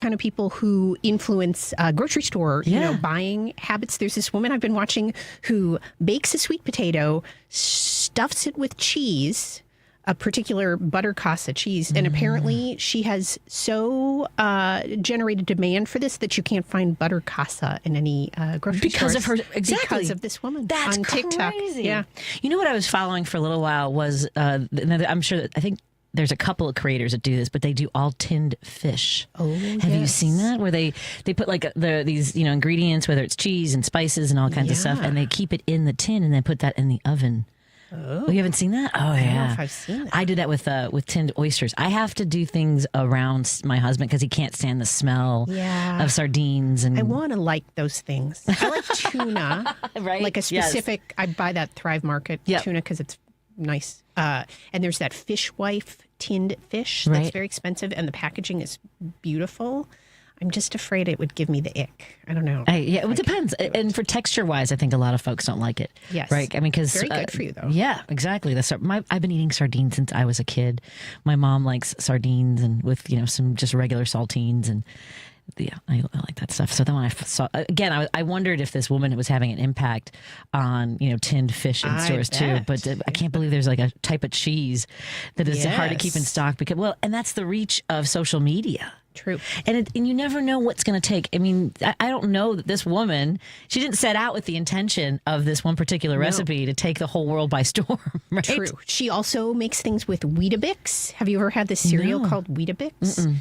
kind of people who influence grocery store, buying habits. There's this woman I've been watching who bakes a sweet potato, stuffs it with cheese, a particular butter casa cheese. And apparently she has so generated demand for this that you can't find butter casa in any grocery because stores. of her, exactly. Because of this woman. That's on TikTok. crazy. Yeah. You know what I was following for a little while was, I'm sure that I think there's a couple of creators that do this, but they do all tinned fish. Oh, have you seen that? Where they put like these ingredients, whether it's cheese and spices and all kinds of stuff, and they keep it in the tin and then put that in the oven. Oh, you haven't seen that? Oh, I don't know yeah. if I've seen that. I do that with tinned oysters. I have to do things around my husband because he can't stand the smell of sardines. And I want to like those things. I like tuna, right? Like a specific. I buy that Thrive Market tuna because it's nice. And there's that Fish Wife tinned fish that's very expensive, and the packaging is beautiful. I'm just afraid it would give me the ick. I don't know. It depends. And for texture-wise, I think a lot of folks don't like it. Yes. Right? I mean, because very good for you, though. Yeah, exactly. I've been eating sardines since I was a kid. My mom likes sardines and with some just regular saltines, and I like that stuff. So then when I saw again, I wondered if this woman was having an impact on tinned fish in stores too. But I can't believe there's like a type of cheese that is hard to keep in stock because and that's the reach of social media. True. And you never know what's going to take. I mean, I don't know that this woman, she didn't set out with the intention of this one particular recipe to take the whole world by storm, right? True. She also makes things with Weetabix. Have you ever had this cereal called Weetabix?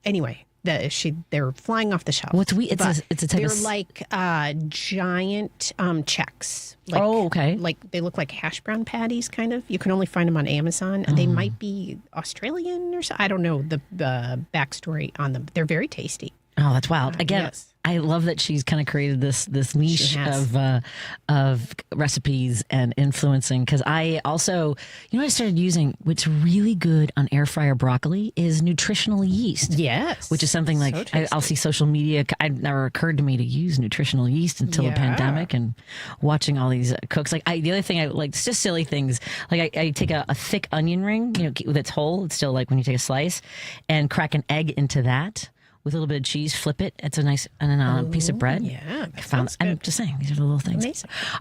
Anyway, they're flying off the shelf. What's it's a type they're of... like giant Chex. Like, okay. Like they look like hash brown patties, kind of. You can only find them on Amazon. They might be Australian or so. I don't know the backstory on them. They're very tasty. Oh, that's wild. Again, I love that she's kind of created this niche of recipes and influencing. Because I also, I started using what's really good on air fryer broccoli is nutritional yeast. Yes, which is something like I'll see social media. It never occurred to me to use nutritional yeast until the pandemic and watching all these cooks. Like the other thing I like, it's just silly things. Like I take a thick onion ring, that's whole. It's still like when you take a slice, and crack an egg into that. With a little bit of cheese, flip it. It's a nice piece of bread. Yeah, I'm just saying, these are the little things.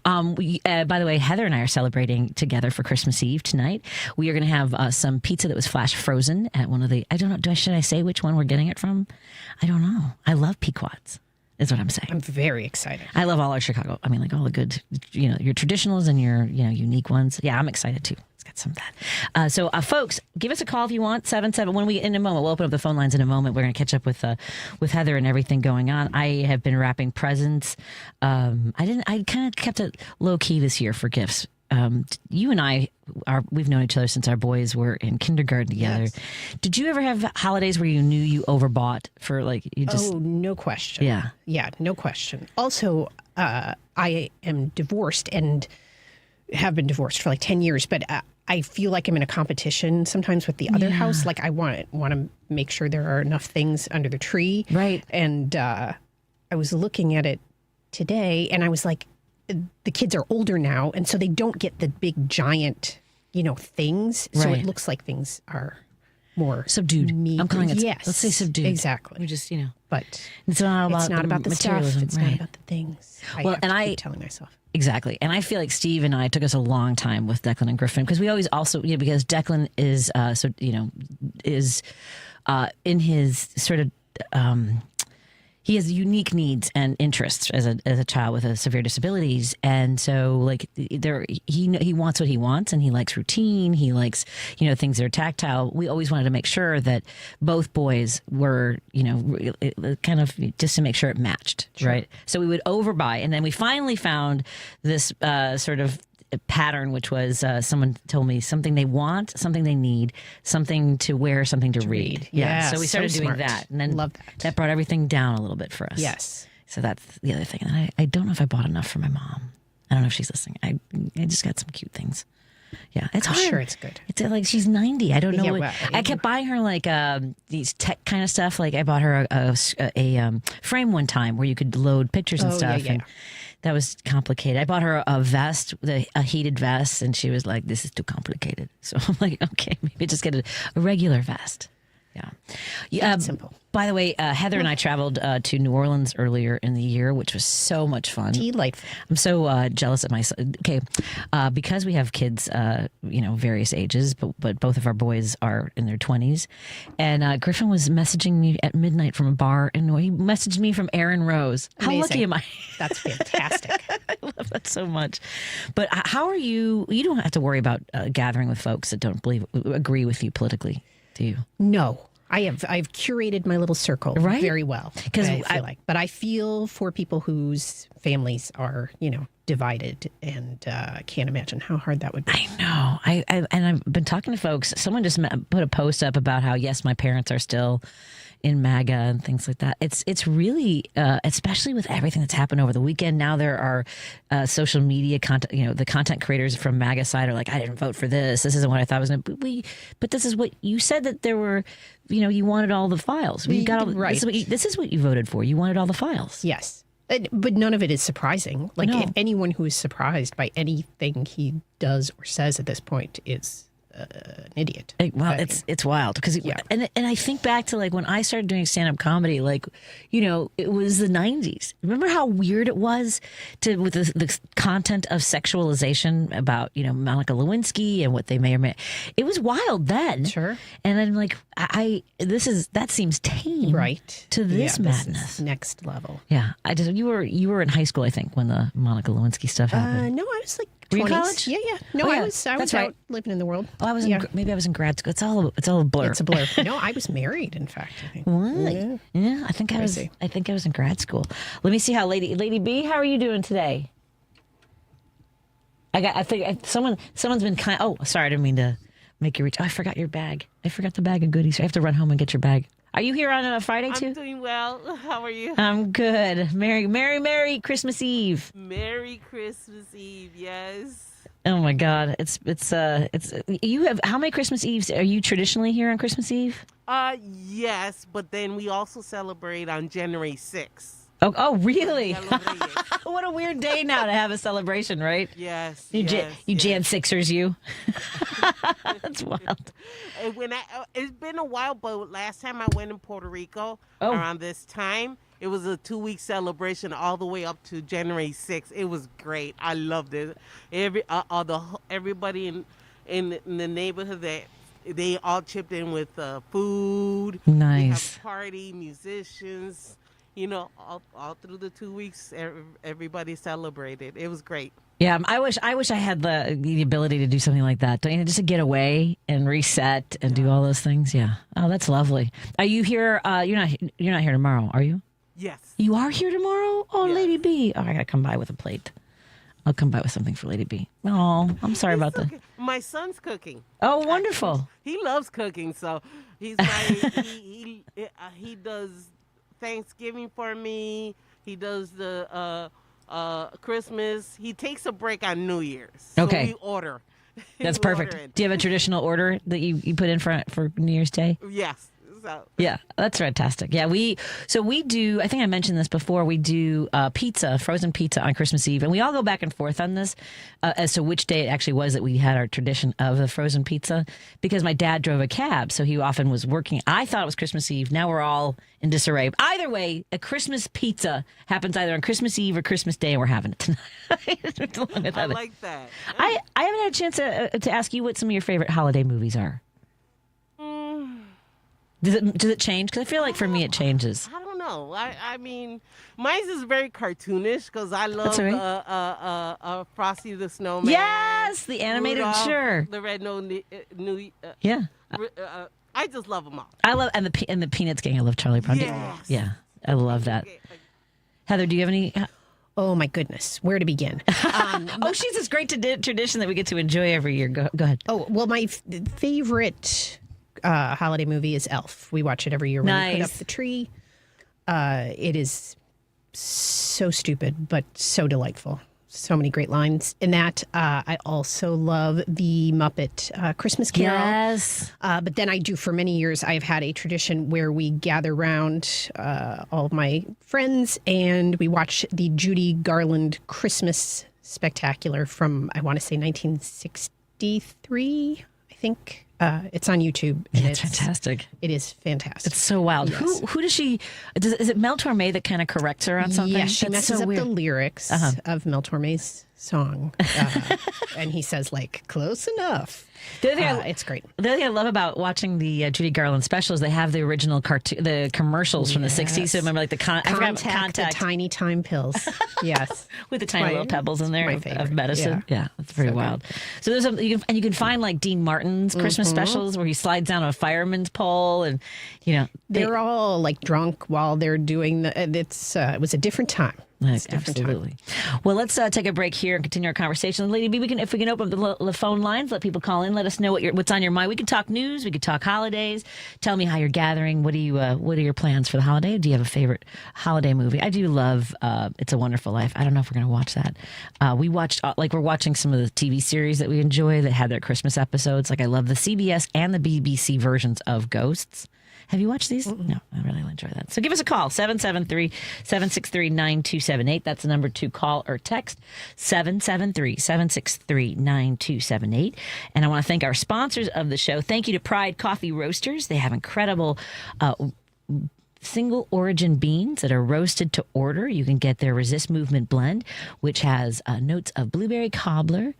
Amazing. By the way, Heather and I are celebrating together for Christmas Eve tonight. We are going to have some pizza that was flash frozen at one of the. I don't know. Should I say which one we're getting it from? I don't know. I love Pequod's. Is what I'm saying. I'm very excited. I love all our Chicago. I mean, like all the good, your traditionals and your, unique ones. Yeah, I'm excited too. It's got some of that. So, folks, give us a call if you want. 77. When we in a moment, we'll open up the phone lines in a moment. We're going to catch up with Heather and everything going on. I have been wrapping presents. I kind of kept it low key this year for gifts. You and I we've known each other since our boys were in kindergarten together. Yes. Did you ever have holidays where you knew you overbought for you just? Oh, no question. Yeah, no question. Also, I am divorced and have been divorced for 10 years, but I feel like I'm in a competition sometimes with the other house. Like I want to make sure there are enough things under the tree. Right. And I was looking at it today and I was like, the kids are older now, and so they don't get the big giant, things. So it looks like things are more subdued. I'm calling it. Yes, let's say subdued. Exactly. We just, but it's not about the materialism. Stuff. It's not about the things. I keep telling myself. Exactly. And I feel like Steve and I took us a long time with Declan and Griffin because we always also, because Declan is in his sort of. He has unique needs and interests as a child with severe disabilities, and so he wants what he wants, and he likes routine. He likes things that are tactile. We always wanted to make sure that both boys were kind of just to make sure it matched, right? So we would overbuy, and then we finally found this sort of pattern, which was someone told me something they want, something they need, something to wear, something to read. Yeah, so we started doing that, and then love that brought everything down a little bit for us. Yes. So that's the other thing. And I don't know if I bought enough for my mom. I don't know if she's listening. I just got some cute things. Yeah, it's hard. Sure, it's good. It's like she's 90. I don't know. Yeah, I kept buying her these tech kind of stuff. Like I bought her a frame one time where you could load pictures and stuff. Yeah. And that was complicated. I bought her a vest, a heated vest, and she was like, "This is too complicated." So I'm like, "Okay, maybe just get a regular vest." Yeah, Simple. By the way, Heather and I traveled to New Orleans earlier in the year, which was so much fun. Delightful. I'm so jealous of my son. Okay, because we have kids, various ages, but both of our boys are in their 20s. And Griffin was messaging me at midnight from a bar, and he messaged me from Aaron Rose. How Amazing. lucky am I? That's fantastic. I love that so much. But how are you? You don't have to worry about gathering with folks that don't agree with you politically, do you? No. I've curated my little circle very well. Because I feel like, but I feel for people whose families are, divided, and I can't imagine how hard that would be. I know. And I've been talking to folks. Someone just put a post up about how, yes, my parents are still in MAGA and things like that. It's really, especially with everything that's happened over the weekend. Now there are social media content, the content creators from MAGA side are like, I didn't vote for this. This isn't what I thought was going to. But this is what you said, that there were, you wanted all the files. You got all, right. This is what you voted for. You wanted all the files. Yes. But none of it is surprising. Like, No. if anyone who is surprised by anything he does or says at this point is an idiot. Well, it's wild because and I think back to like when I started doing stand-up comedy, like, it was the 90s. Remember how weird it was with the content of sexualization about, Monica Lewinsky and what they may or may. It was wild then. Sure. And I'm like, that seems tame to this madness. This is next level. Yeah. You were in high school, I think, when the Monica Lewinsky stuff happened. No, I was like 20s. Were you in college? Yeah. No, I was That's out right. living in the world. Oh, maybe I was in grad school. It's all a blur. It's a blur. No, I was married, in fact, I think. What? Yeah, I think I was in grad school. Let me see how Lady B, how are you doing today? I think someone's been kind. Oh, sorry, I didn't mean to make you reach. Oh, I forgot your bag. I forgot the bag of goodies. I have to run home and get your bag. Are you here on a Friday too? I'm doing well. How are you? I'm good. Merry Christmas Eve. Merry Christmas Eve. Yes. Oh my God. It's you have how many Christmas Eves are you traditionally here on Christmas Eve? Yes, but then we also celebrate on January 6th. Oh, really? What a weird day now to have a celebration, right? Yes. You yes. Jan Sixers, you. That's wild. And it's been a while, but last time I went in Puerto Rico around this time, it was a 2-week celebration all the way up to January 6th. It was great. I loved it. Everybody in the neighborhood, they all chipped in with food. Nice. We have party, musicians. All through the 2 weeks, everybody celebrated. It was great. Yeah, I wish I had the ability to do something like that. Don't you? Just to get away and reset and do all those things. Yeah. Oh, that's lovely. Are you here? You're not here tomorrow, are you? Yes. You are here tomorrow? Oh, yes. Lady B. Oh, I gotta come by with a plate. I'll come by with something for Lady B. Oh, I'm sorry about that. My son's cooking. Oh, wonderful. He loves cooking, so he's like he does Thanksgiving for me. He does the Christmas. He takes a break on New Year's. So Okay. we order. That's perfect. Do you have a traditional order that you put in for New Year's Day? Yes. So. Yeah, that's fantastic. Yeah, we do, I think I mentioned this before, we do pizza, frozen pizza on Christmas Eve. And we all go back and forth on this as to which day it actually was that we had our tradition of the frozen pizza. Because my dad drove a cab, so he often was working. I thought it was Christmas Eve. Now we're all in disarray. Either way, a Christmas pizza happens either on Christmas Eve or Christmas Day, and we're having it tonight. I like that. I haven't had a chance to ask you what some of your favorite holiday movies are. Does it change? Because I feel like for me it changes. I don't know. I mean, mine is very cartoonish because I love Frosty the Snowman. Yes, the animated, Rudolph, sure. The Red Nose. Yeah. I just love them all. I love and the Peanuts gang. I love Charlie Brown. Yes. Yeah, I love that. Heather, do you have any? Oh my goodness, where to begin? She's this great tradition that we get to enjoy every year. Go ahead. Oh well, my favorite holiday movie is Elf. We watch it every year when we put up the tree. It is so stupid, but so delightful. So many great lines in that. I also love the Muppet Christmas Carol. Yes. But then I do, for many years, I've had a tradition where we gather around all of my friends and we watch the Judy Garland Christmas Spectacular from, I want to say, 1963, I think. It's on YouTube. And It's fantastic. It is fantastic. It's so wild. Yes. Who does she? Is it Mel Torme that kind of corrects her on something? Yeah, she That's messes so up weird. the lyrics of Mel Torme's song, and he says like "close enough." The other thing It's great. The other thing I love about watching the Judy Garland specials, they have the original cartoon, the commercials from the 60s. So remember, like the Contact, the tiny time pills. Yes, with the tiny little pebbles in there of medicine. Yeah, it's pretty wild. Good. So there's you can find like Dean Martin's Christmas specials where he slides down a fireman's pole, and they're all like drunk while they're doing the. It was a different time. Absolutely. Well, let's take a break here and continue our conversation. Lady B, if we can open up the phone lines, let people call in, let us know what's on your mind. We could talk news, we could talk holidays. Tell me how you're gathering. What are your plans for the holiday? Do you have a favorite holiday movie? I do love It's a Wonderful Life. I don't know if we're going to watch that. We watched we're watching some of the TV series that we enjoy that had their Christmas episodes. Like I love the CBS and the BBC versions of Ghosts. Have you watched these? No, I really enjoy that. So give us a call, 773-763-9278. That's the number to call or text, 773-763-9278. And I want to thank our sponsors of the show. Thank you to Pride Coffee Roasters. They have incredible single origin beans that are roasted to order. You can get their Resist Movement blend, which has notes of blueberry cobbler,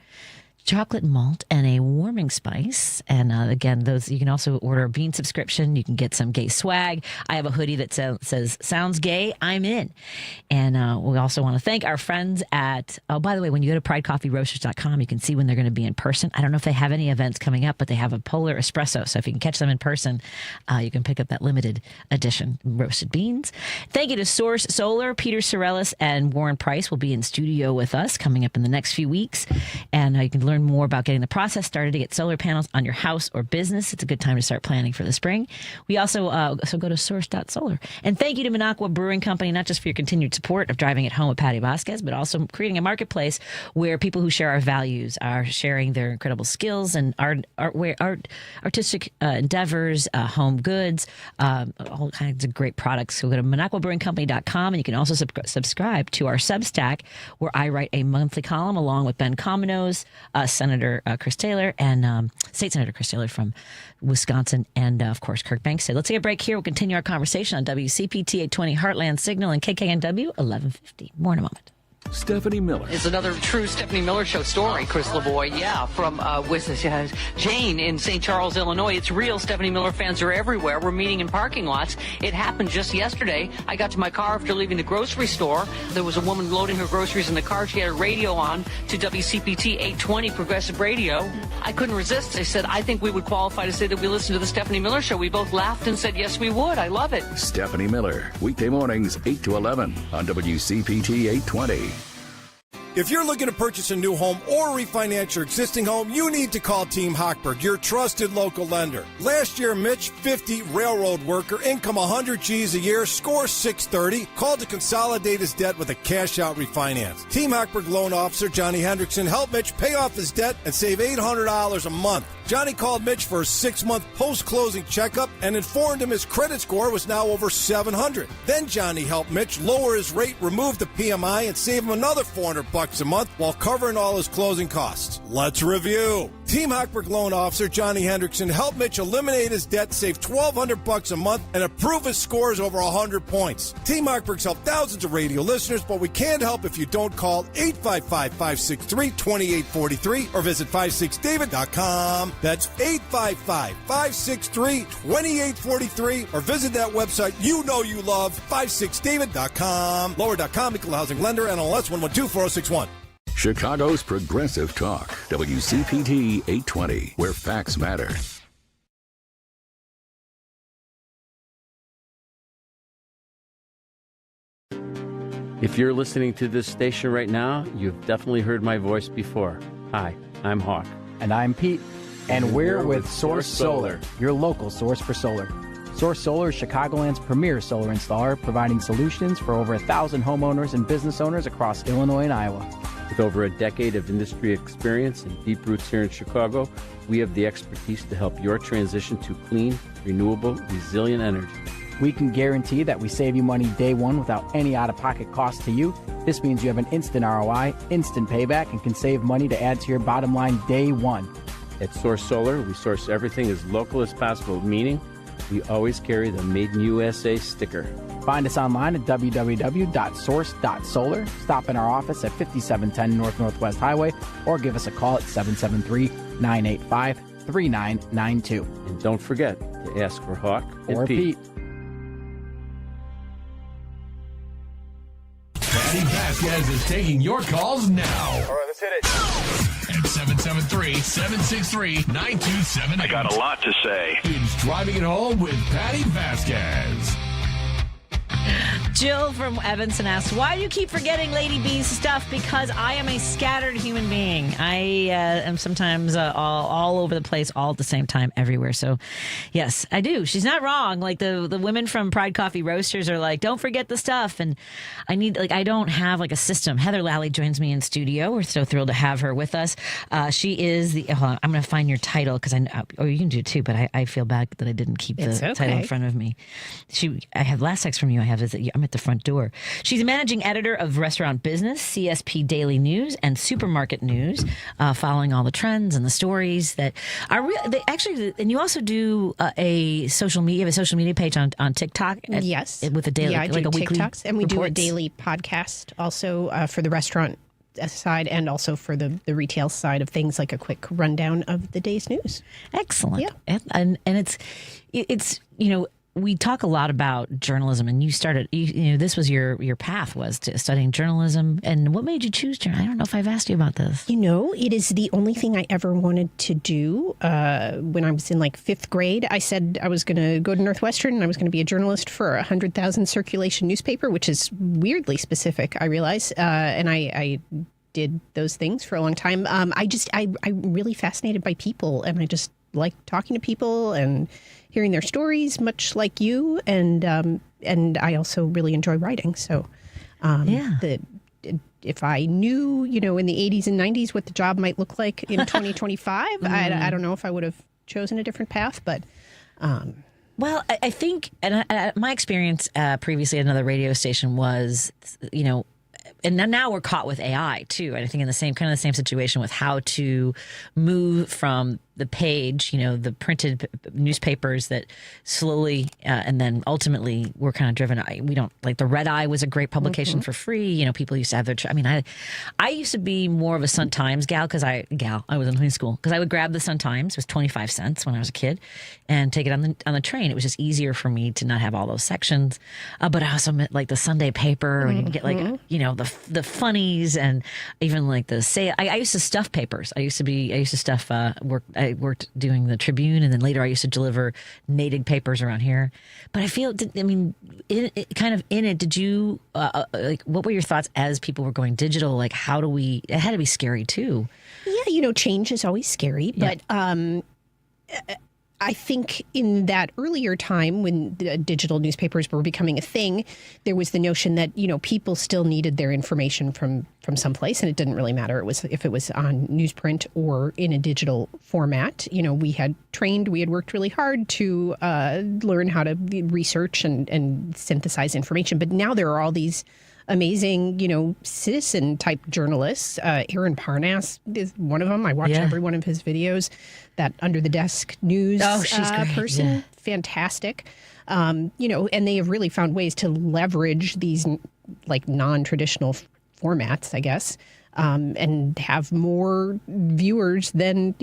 chocolate malt, and a warming spice. And again, those you can also order a bean subscription. You can get some gay swag. I have a hoodie that says "Sounds gay, I'm in." And we also want to thank our friends at, by the way, when you go to pridecoffeeroasters.com, you can see when they're going to be in person. I don't know if they have any events coming up, but they have a polar espresso. So if you can catch them in person, you can pick up that limited edition roasted beans. Thank you to Source Solar. Peter Sorellis and Warren Price will be in studio with us coming up in the next few weeks. And you can learn more about getting the process started to get solar panels on your house or business. It's a good time to start planning for the spring. We also go to source.solar. And thank you to Minocqua Brewing Company, not just for your continued support of driving it home with Patti Vasquez, but also creating a marketplace where people who share our values are sharing their incredible skills and artistic endeavors, home goods, all kinds of great products. So go to MinocquaBrewingCompany.com, and you can also subscribe to our Substack, where I write a monthly column along with Ben Cominos, Senator Chris Taylor, and State Senator Chris Taylor from Wisconsin, and of course Kirk Bankstead. Let's take a break here. We'll continue our conversation on WCPT 820 Heartland Signal and KKNW 1150. More in a moment. Stephanie Miller. It's another true Stephanie Miller Show story, Chris LaVoy. Yeah, from Jane in St. Charles, Illinois. It's real. Stephanie Miller fans are everywhere. We're meeting in parking lots. It happened just yesterday. I got to my car after leaving the grocery store. There was a woman loading her groceries in the car. She had a radio on to WCPT 820 Progressive Radio. I couldn't resist. I said, I think we would qualify to say that we listen to the Stephanie Miller Show. We both laughed and said, yes, we would. I love it. Stephanie Miller, weekday mornings 8 to 11 on WCPT 820. If you're looking to purchase a new home or refinance your existing home, you need to call Team Hochberg, your trusted local lender. Last year, Mitch, 50, railroad worker, income 100 G's a year, score 630, called to consolidate his debt with a cash-out refinance. Team Hochberg loan officer Johnny Hendrickson helped Mitch pay off his debt and save $800 a month. Johnny called Mitch for a 6-month post-closing checkup and informed him his credit score was now over 700. Then Johnny helped Mitch lower his rate, remove the PMI, and save him another $400 a month while covering all his closing costs. Let's review. Team Hochberg loan officer Johnny Hendrickson helped Mitch eliminate his debt, save $1,200 a month, and improve his scores over 100 points. Team Hochberg's helped thousands of radio listeners, but we can't help if you don't call 855-563-2843 or visit 56david.com. That's 855-563-2843 or visit that website you know you love, 56david.com. Lower.com, equal housing lender, NLS 1124061. Chicago's Progressive Talk, WCPT 820, where facts matter. If you're listening to this station right now, you've definitely heard my voice before. Hi, I'm Hawk. And I'm Pete. And we're with Source Solar, your local source for solar. Source Solar is Chicagoland's premier solar installer, providing solutions for over 1,000 homeowners and business owners across Illinois and Iowa. With over a decade of industry experience and deep roots here in Chicago, we have the expertise to help your transition to clean, renewable, resilient energy. We can guarantee that we save you money day one without any out-of-pocket cost to you. This means you have an instant ROI, instant payback, and can save money to add to your bottom line day one. At Source Solar, we source everything as local as possible, meaning we always carry the Made in USA sticker. Find us online at www.source.solar. Stop in our office at 5710 North Northwest Highway or give us a call at 773-985-3992. And don't forget to ask for Hawk and Or Pete. Pete. Patti Vasquez is taking your calls now. All right, let's hit it. At 773-763-9278. I got a lot to say. It's Driving It Home with Patti Vasquez. Jill from Evanston asks, why do you keep forgetting Lady B's stuff? Because I am a scattered human being. I am sometimes all over the place, all at the same time, everywhere. So, yes, I do. She's not wrong. Like the women from Pride Coffee Roasters are like, don't forget the stuff. And I don't have like a system. Heather Lalley joins me in studio. We're so thrilled to have her with us. She is the, hold on, I'm going to find your title because you can do it too, but I feel bad that I didn't keep the title in front of me. I have last text from you. I have is that I'm at the front door. She's a managing editor of Restaurant Business, CSP Daily News, and Supermarket News, following all the trends and the stories that are real. And you also do a social media. You have a social media page on TikTok. Yes, with a daily, I do like a weekly TikToks, and we do a reports. daily podcast also for the restaurant side and also for the retail side of things, like a quick rundown of the day's news. Excellent. Yeah. And it's we talk a lot about journalism, and you started, this was your path was to studying journalism. And what made you choose journalism? I don't know if I've asked you about this. It is the only thing I ever wanted to do. When I was in like fifth grade, I said I was going to go to Northwestern and I was going to be a journalist for a 100,000 circulation newspaper, which is weirdly specific, I realize. And I did those things for a long time. I'm really fascinated by people, and I just like talking to people and hearing their stories, much like you, and I also really enjoy writing. So, if I knew, in the 80s and 90s what the job might look like in 2025, I don't know if I would have chosen a different path, but. Well, I think, and my experience previously at another radio station was, and now we're caught with AI too. And I think in the same situation with how to move from the page, the printed newspapers that slowly and then ultimately were kind of driven. We don't like the Red Eye was a great publication for free. People used to have their. I used to be more of a Sun Times gal because I was in high school because I would grab the Sun Times. It was 25 cents when I was a kid, and take it on the train. It was just easier for me to not have all those sections. But I also meant like the Sunday paper, and you can get like the funnies and even like the say. I used to stuff papers. I used to stuff I worked doing the Tribune, and then later I used to deliver native papers around here. But I feel, did you, what were your thoughts as people were going digital? Like, it had to be scary too. Yeah, change is always scary, but I think in that earlier time when the digital newspapers were becoming a thing, there was the notion that, people still needed their information from someplace, and it didn't really matter if it was on newsprint or in a digital format. We had worked really hard to learn how to research and synthesize information. But now there are all these amazing, citizen-type journalists. Aaron Parnas is one of them. I watch every one of his videos. That under-the-desk news she's great. person, fantastic. And they have really found ways to leverage these, like, non-traditional formats, I guess, and have more viewers than,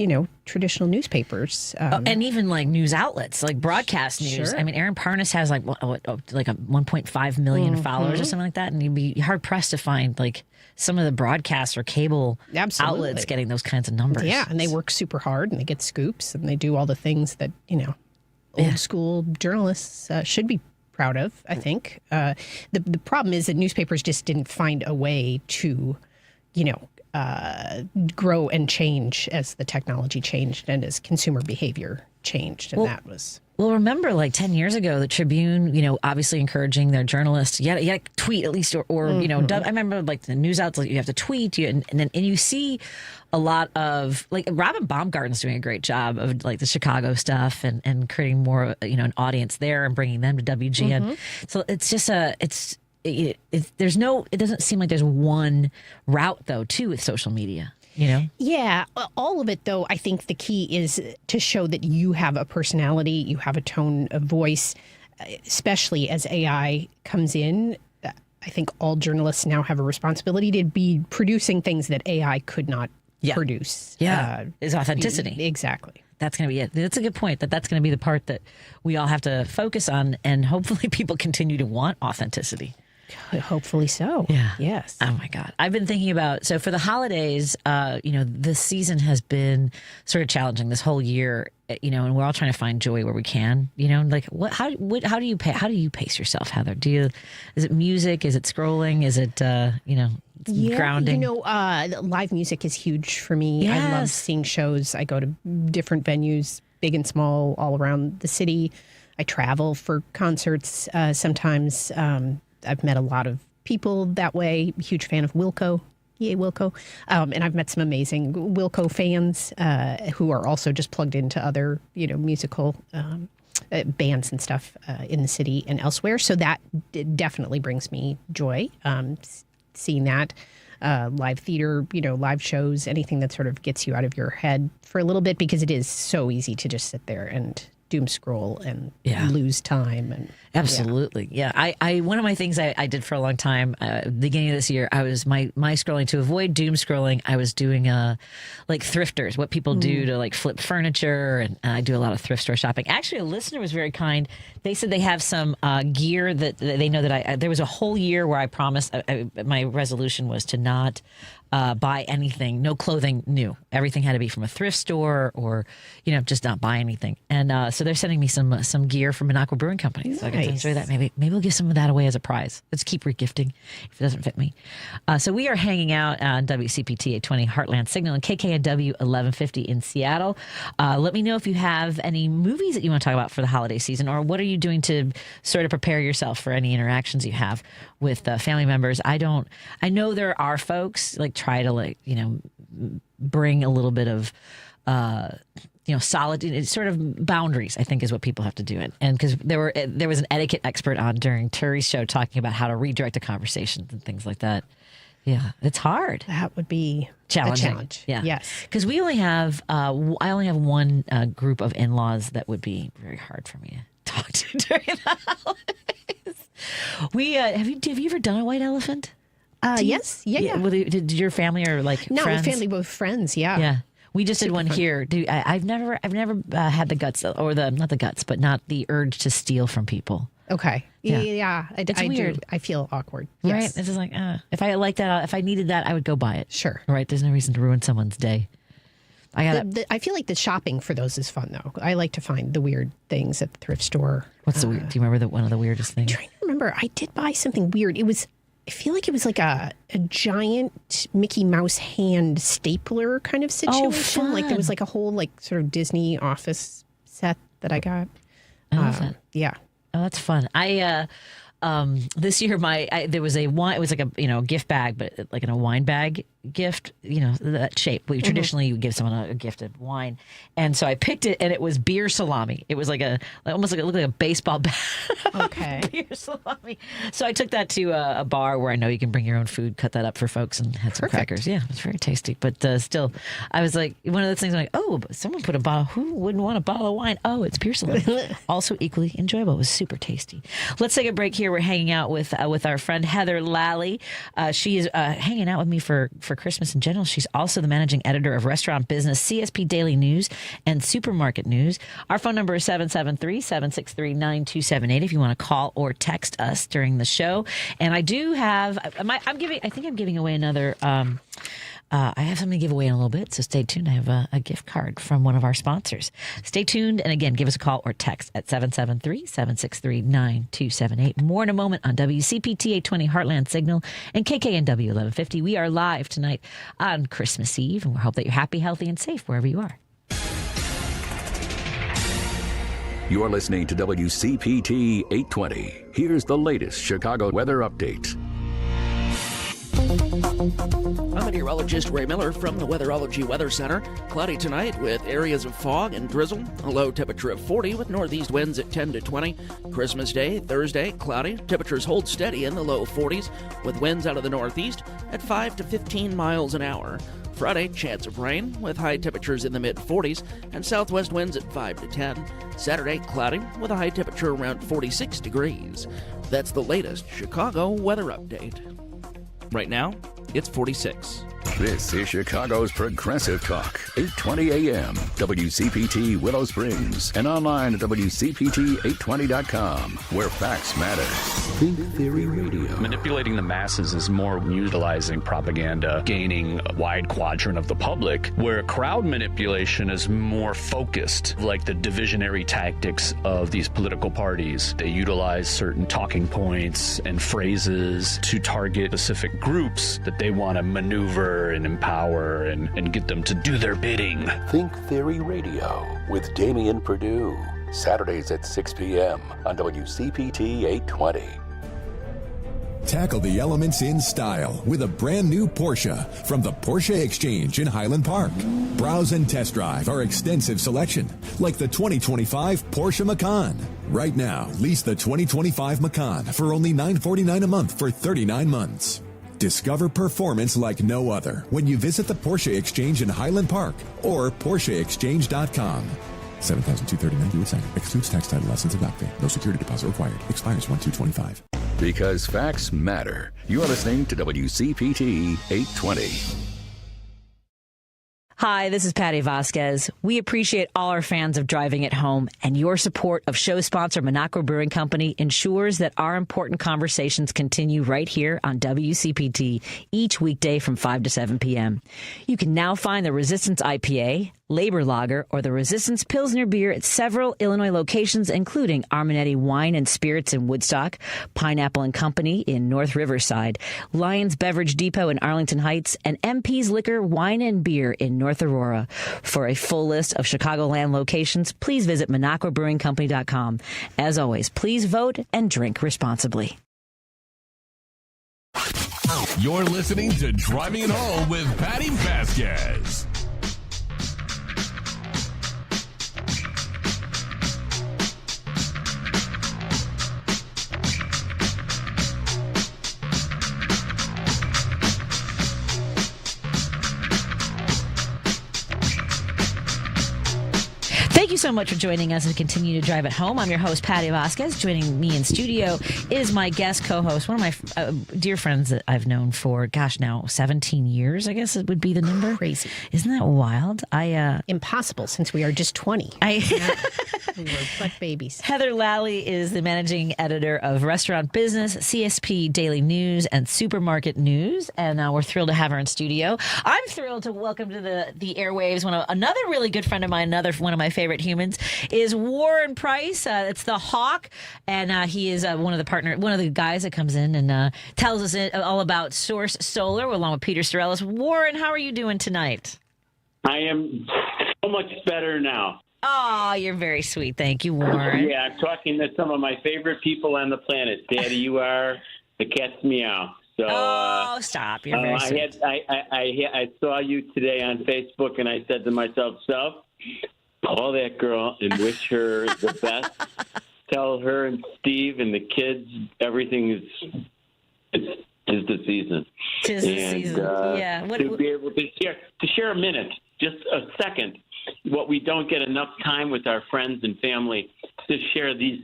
traditional newspapers. And even like news outlets, like broadcast news. Sure. Aaron Parnas has like a 1.5 million followers or something like that. And you'd be hard pressed to find like some of the broadcasts or cable outlets getting those kinds of numbers. Yeah, and they work super hard and they get scoops and they do all the things that, old school journalists should be proud of, I think. The problem is that newspapers just didn't find a way to, grow and change as the technology changed and as consumer behavior changed. And that was... Well, remember, like 10 years ago, the Tribune, obviously encouraging their journalists, you had to tweet at least, or I remember like the news outlets, you have to tweet, and you see a lot of, like, Robin Baumgarten's doing a great job of like the Chicago stuff and creating more, an audience there and bringing them to WGN. So it's just it doesn't seem like there's one route though too with social media. Yeah, all of it, though, I think the key is to show that you have a personality, you have a tone of voice, especially as AI comes in. I think all journalists now have a responsibility to be producing things that AI could not produce. Yeah, is authenticity. Exactly. That's going to be it. That's a good point. That's going to be the part that we all have to focus on, and hopefully people continue to want authenticity. Hopefully so. Yeah. Yes. Oh my God. I've been thinking about, so for the holidays, this season has been sort of challenging this whole year, and we're all trying to find joy where we can, like how do you pace yourself, Heather? Is it music? Is it scrolling? Is it, grounding? Live music is huge for me. Yes. I love seeing shows. I go to different venues, big and small, all around the city. I travel for concerts sometimes. I've met a lot of people that way. Huge fan of Wilco. Yay, Wilco. And I've met some amazing Wilco fans who are also just plugged into other, musical bands and stuff in the city and elsewhere. So that definitely brings me joy, seeing that. Live theater, live shows, anything that sort of gets you out of your head for a little bit, because it is so easy to just sit there and doom scroll and lose time. And absolutely. Yeah. I one of my things I did for a long time, beginning of this year, I was my scrolling to avoid doom scrolling. I was doing like thrifters, what people do to like flip furniture. And I do a lot of thrift store shopping. Actually, a listener was very kind. They said they have some gear that they know that there was a whole year where I promised, my resolution was to not buy anything, no clothing new. Everything had to be from a thrift store or, just not buy anything. And so they're sending me some gear from Minocqua Brewing Company. So I get to enjoy that. Maybe we'll give some of that away as a prize. Let's keep regifting if it doesn't fit me. So we are hanging out on WCPT 820 Heartland Signal and KKNW 1150 in Seattle. Let me know if you have any movies that you want to talk about for the holiday season, or what are you doing to sort of prepare yourself for any interactions you have with family members. I know there are folks like try to bring a little bit of solid sort of boundaries, I think, is what people have to do it. And because there was an etiquette expert on during Turi's show talking about how to redirect a conversation and things like that. Yeah, it's hard. That would be challenging. A challenge. Yeah. Yes. Because we only have I only have one group of in-laws that would be very hard for me to talk to during the holidays. We have you ever done a white elephant? Yes. Yeah. Well, did your family or like no friends? family, both friends? Yeah. Yeah. We just did one fun. here. I've never had the guts, or not the guts, but not the urge to steal from people. Okay. Yeah. It's weird. I feel awkward. Right? Yes. It's just like, if I like that, if I needed that, I would go buy it. Sure. Right? There's no reason to ruin someone's day. I feel like the shopping for those is fun, though. I like to find the weird things at the thrift store. What's the weird? Do you remember one of the weirdest things? I'm trying to remember. I did buy something weird. I feel like it was like a giant Mickey Mouse hand stapler kind of situation. Oh, fun. Like there was like a whole like sort of Disney office set that I got. I love that. Yeah. Oh, that's fun. This year there was a wine. It was like a gift bag, but like in a wine bag gift. That shape. Traditionally you would give someone a gift of wine, and so I picked it, and it was beer salami. It was almost like it looked like a baseball bat. Okay. Beer salami. So I took that to a bar where I know you can bring your own food, cut that up for folks, and had some crackers. Yeah, it was very tasty. But still, I was like, one of those things. I'm like, oh, but someone put a bottle. Who wouldn't want a bottle of wine? Oh, it's beer salami. Also equally enjoyable. It was super tasty. Let's take a break here. We're hanging out with our friend Heather Lalley. She is hanging out with me for Christmas in general. She's also the managing editor of Restaurant Business, CSP Daily News, and Supermarket News. Our phone number is 773-763-9278 if you want to call or text us during the show. And I do have, I think I'm giving away another, I have something to give away in a little bit, so stay tuned. I have a gift card from one of our sponsors. Stay tuned, and again, give us a call or text at 773-763-9278. More in a moment on WCPT 820 Heartland Signal and KKNW 1150. We are live tonight on Christmas Eve, and we hope that you're happy, healthy, and safe wherever you are. You're listening to WCPT 820. Here's the latest Chicago weather update. I'm meteorologist Ray Miller from the Weatherology Weather Center. Cloudy tonight with areas of fog and drizzle. A low temperature of 40 with northeast winds at 10 to 20. Christmas Day, Thursday, cloudy. Temperatures hold steady in the low 40s with winds out of the northeast at 5 to 15 miles an hour. Friday, chance of rain with high temperatures in the mid-40s and southwest winds at 5 to 10. Saturday, cloudy with a high temperature around 46 degrees. That's the latest Chicago weather update. Right now, it's 46. This is Chicago's Progressive Talk, 820 AM, WCPT Willow Springs, and online at WCPT820.com, where facts matter. Think Theory Radio. Manipulating the masses is more utilizing propaganda, gaining a wide quadrant of the public, where crowd manipulation is more focused, like the divisionary tactics of these political parties. They utilize certain talking points and phrases to target specific groups that they want to maneuver and empower and get them to do their bidding. Think Theory Radio with Damian Perdue. Saturdays at 6 p.m. on WCPT 820. Tackle the elements in style with a brand new Porsche from the Porsche Exchange in Highland Park. Browse and test drive our extensive selection, like the 2025 Porsche Macan. Right now, lease the 2025 Macan for only $949 a month for 39 months. Discover performance like no other when you visit the Porsche Exchange in Highland Park or PorscheExchange.com. $7,239 US excludes tax, title, license, and doc fee. No security deposit required. Expires 1/2/25. Because facts matter. You are listening to WCPT 820. Hi, this is Patti Vasquez. We appreciate all our fans of Driving It Home, and your support of show sponsor Minocqua Brewing Company ensures that our important conversations continue right here on WCPT each weekday from 5 to 7 p.m. You can now find the Resistance IPA, Labor Lager, or the Resistance Pilsner beer at several Illinois locations, including Armanetti Wine and Spirits in Woodstock, Pineapple and Company in North Riverside, Lions Beverage Depot in Arlington Heights, and MP's Liquor, Wine and Beer in North Aurora. For a full list of Chicagoland locations, please visit MinocquaBrewingCompany.com. As always, please vote and drink responsibly. You're listening to Driving It Home with Patti Vasquez. Thank you so much for joining us and continue to drive it home. I'm your host, Patti Vasquez. Joining me in studio is my guest co-host, one of my dear friends that I've known for, now 17 years, I guess it would be the number. Crazy. Isn't that wild? Impossible, since we are just 20. We were butt babies. Heather Lalley is the managing editor of Restaurant Business, CSP Daily News, and Supermarket News, and we're thrilled to have her in studio. I'm thrilled to welcome to the airwaves another really good friend of mine, one of my favorite humans, is Warren Price. It's the Hawk, and he is one of the guys that comes in and tells us all about Source Solar, along with Peter Storellis. Warren, how are you doing tonight? I am so much better now. Oh, you're very sweet. Thank you, Warren. Yeah, I'm talking to some of my favorite people on the planet. Daddy, you are, the cat's meow. So, stop. You're very sweet. I saw you today on Facebook, and I said to myself, call that girl and wish her the best. Tell her and Steve and the kids everything is the season. Tis the season. Yeah. To be able to share a minute, just a second, what we don't get enough time with our friends and family, to share these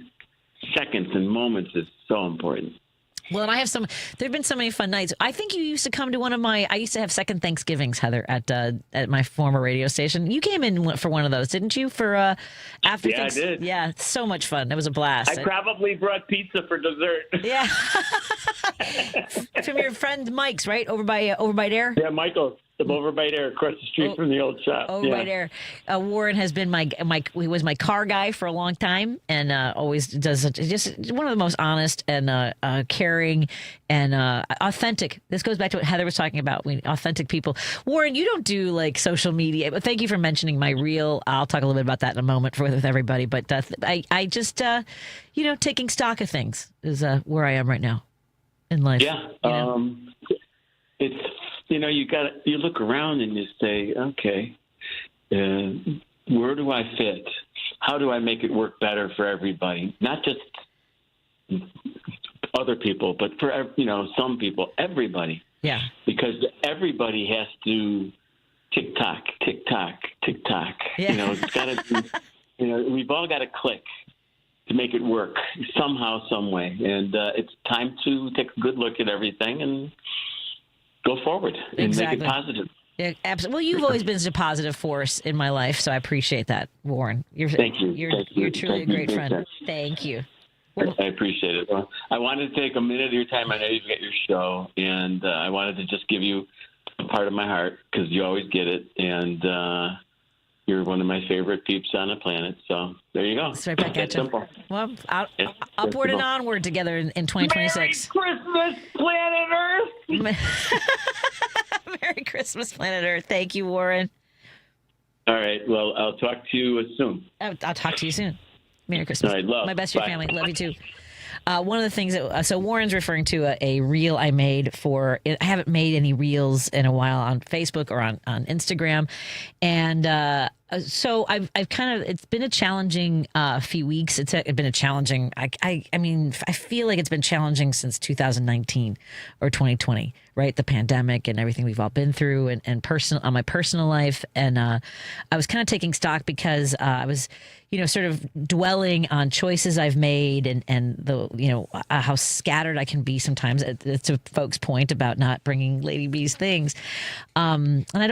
seconds and moments is so important. Well, and there have been so many fun nights. I think you used to come to I used to have second Thanksgivings, Heather, at my former radio station. You came in for one of those, didn't you? For after I did. Yeah, so much fun. It was a blast. I probably brought pizza for dessert. Yeah. From your friend Mike's, right? Over by there? Yeah, Michael. Over by there, across the street from the old shop. By there. Warren has been he was my car guy for a long time, and always does just one of the most honest and caring and authentic. This goes back to what Heather was talking about. Authentic people. Warren, you don't do like social media, but thank you for mentioning my reel. I'll talk a little bit about that in a moment with everybody. But I just taking stock of things is where I am right now in life. Yeah. It's. You look around and you say, okay, where do I fit? How do I make it work better for everybody? Not just other people, but for, some people, everybody. Yeah. Because everybody has to tick tock, tick tock, tick tock. Yeah. It's got to be, we've all got to click to make it work somehow, some way. And it's time to take a good look at everything and go forward and make it positive. Yeah, absolutely. Well, you've always been such a positive force in my life, so I appreciate that, Warren. Thank you. You're truly a great friend. Thank you. I appreciate it. Well, I wanted to take a minute of your time. I know you've got your show, and I wanted to just give you a part of my heart because you always get it, and you're one of my favorite peeps on the planet. So there you go. It's right back at you. Simple. Well, upward and onward together in 2026. Merry Christmas, planet Earth. Merry Christmas, planet Earth. Thank you, Warren. All right. Well, I'll talk to you soon. I'll talk to you soon. Merry Christmas. All right, love. My best to your Bye. family. Love you too. One of the things so Warren's referring to a reel I made I haven't made any reels in a while on Facebook or on Instagram. And so I've kind of, it's been a challenging few weeks. It's been a challenging, I mean, I feel like it's been challenging since 2019 or 2020, right? The pandemic and everything we've all been through and on my personal life. And I was kind of taking stock because I was, sort of dwelling on choices I've made and the, how scattered I can be sometimes. It's a folks' point about not bringing Lady B's things. And how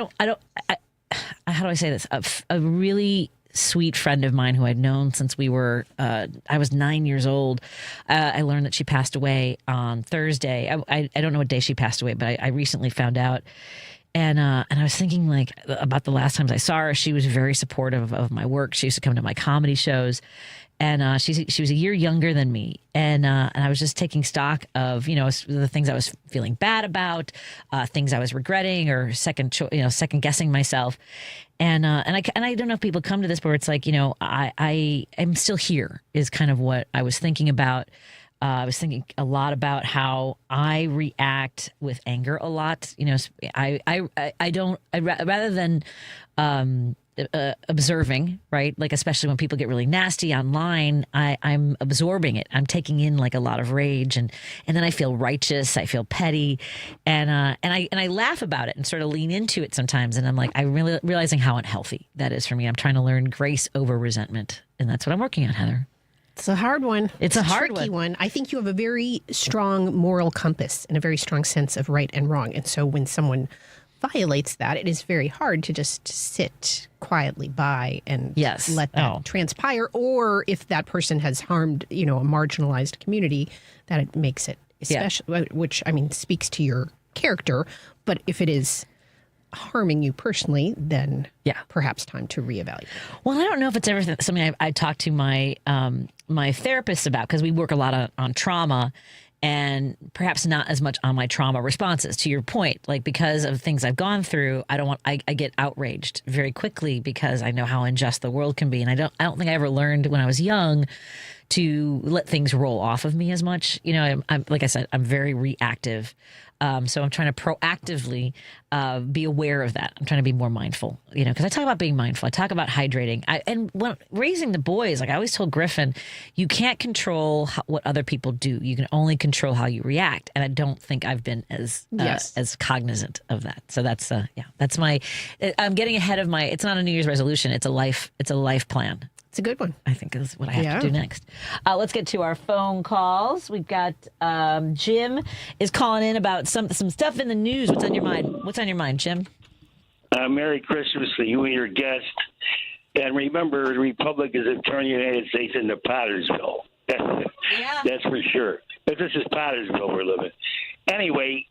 do I say this? A really sweet friend of mine who I'd known since I was 9 years old. I learned that she passed away on Thursday. I don't know what day she passed away, but I recently found out. And I was thinking about the last times I saw her. She was very supportive of my work. She used to come to my comedy shows. And she was a year younger than me, and I was just taking stock of the things I was feeling bad about, things I was regretting or second guessing myself, and I don't know if people come to this where it's like I am still here is kind of what I was thinking about. I was thinking a lot about how I react with anger a lot. Rather than observing, right? Like, especially when people get really nasty online, I'm absorbing it. I'm taking in a lot of rage and then I feel righteous. I feel petty and I laugh about it and sort of lean into it sometimes. And I'm like, I'm really realizing how unhealthy that is for me. I'm trying to learn grace over resentment. And that's what I'm working on, Heather. It's a hard one. It's a hard tricky one. I think you have a very strong moral compass and a very strong sense of right and wrong. And so when someone violates that, it is very hard to just sit quietly by and let that transpire. Or if that person has harmed, a marginalized community, that it makes it especially, which speaks to your character. But if it is harming you personally, then perhaps time to reevaluate. Well, I don't know if it's ever something I talked to my my therapist about, because we work a lot on trauma. And perhaps not as much on my trauma responses, to your point, because of things I've gone through. I get outraged very quickly because I know how unjust the world can be. And I don't think I ever learned when I was young to let things roll off of me as much. I'm like I said, I'm very reactive. So I'm trying to proactively be aware of that. I'm trying to be more mindful, because I talk about being mindful. I talk about hydrating. And when raising the boys, I always told Griffin, you can't control what other people do. You can only control how you react. And I don't think I've been as cognizant of that. So that's my, I'm getting ahead of it's not a New Year's resolution. It's a life plan. It's a good one. I think is what I have to do next. Let's get to our phone calls. We've got Jim is calling in about some stuff in the news. What's on your mind? What's on your mind, Jim? Merry Christmas to you and your guest. And remember, the Republicans have turned the United States into Pottersville. That's for sure. But this is Pottersville we're living. Anyway,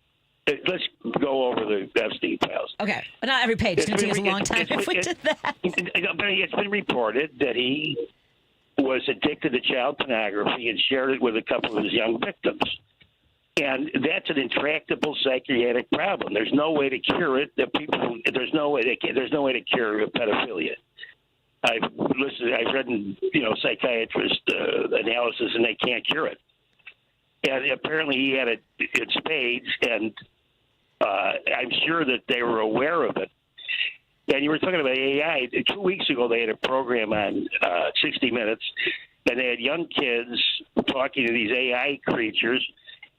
let's go over the Epstein files. Okay, but not every page. It's going to take us a long time if we did that. But it's been reported that he was addicted to child pornography and shared it with a couple of his young victims. And that's an intractable psychiatric problem. There's no way to cure it. There's no way to cure pedophilia. I've read psychiatrist analysis, and they can't cure it. And apparently he had it in spades, and I'm sure that they were aware of it. And you were talking about AI. 2 weeks ago, they had a program on 60 Minutes, and they had young kids talking to these AI creatures,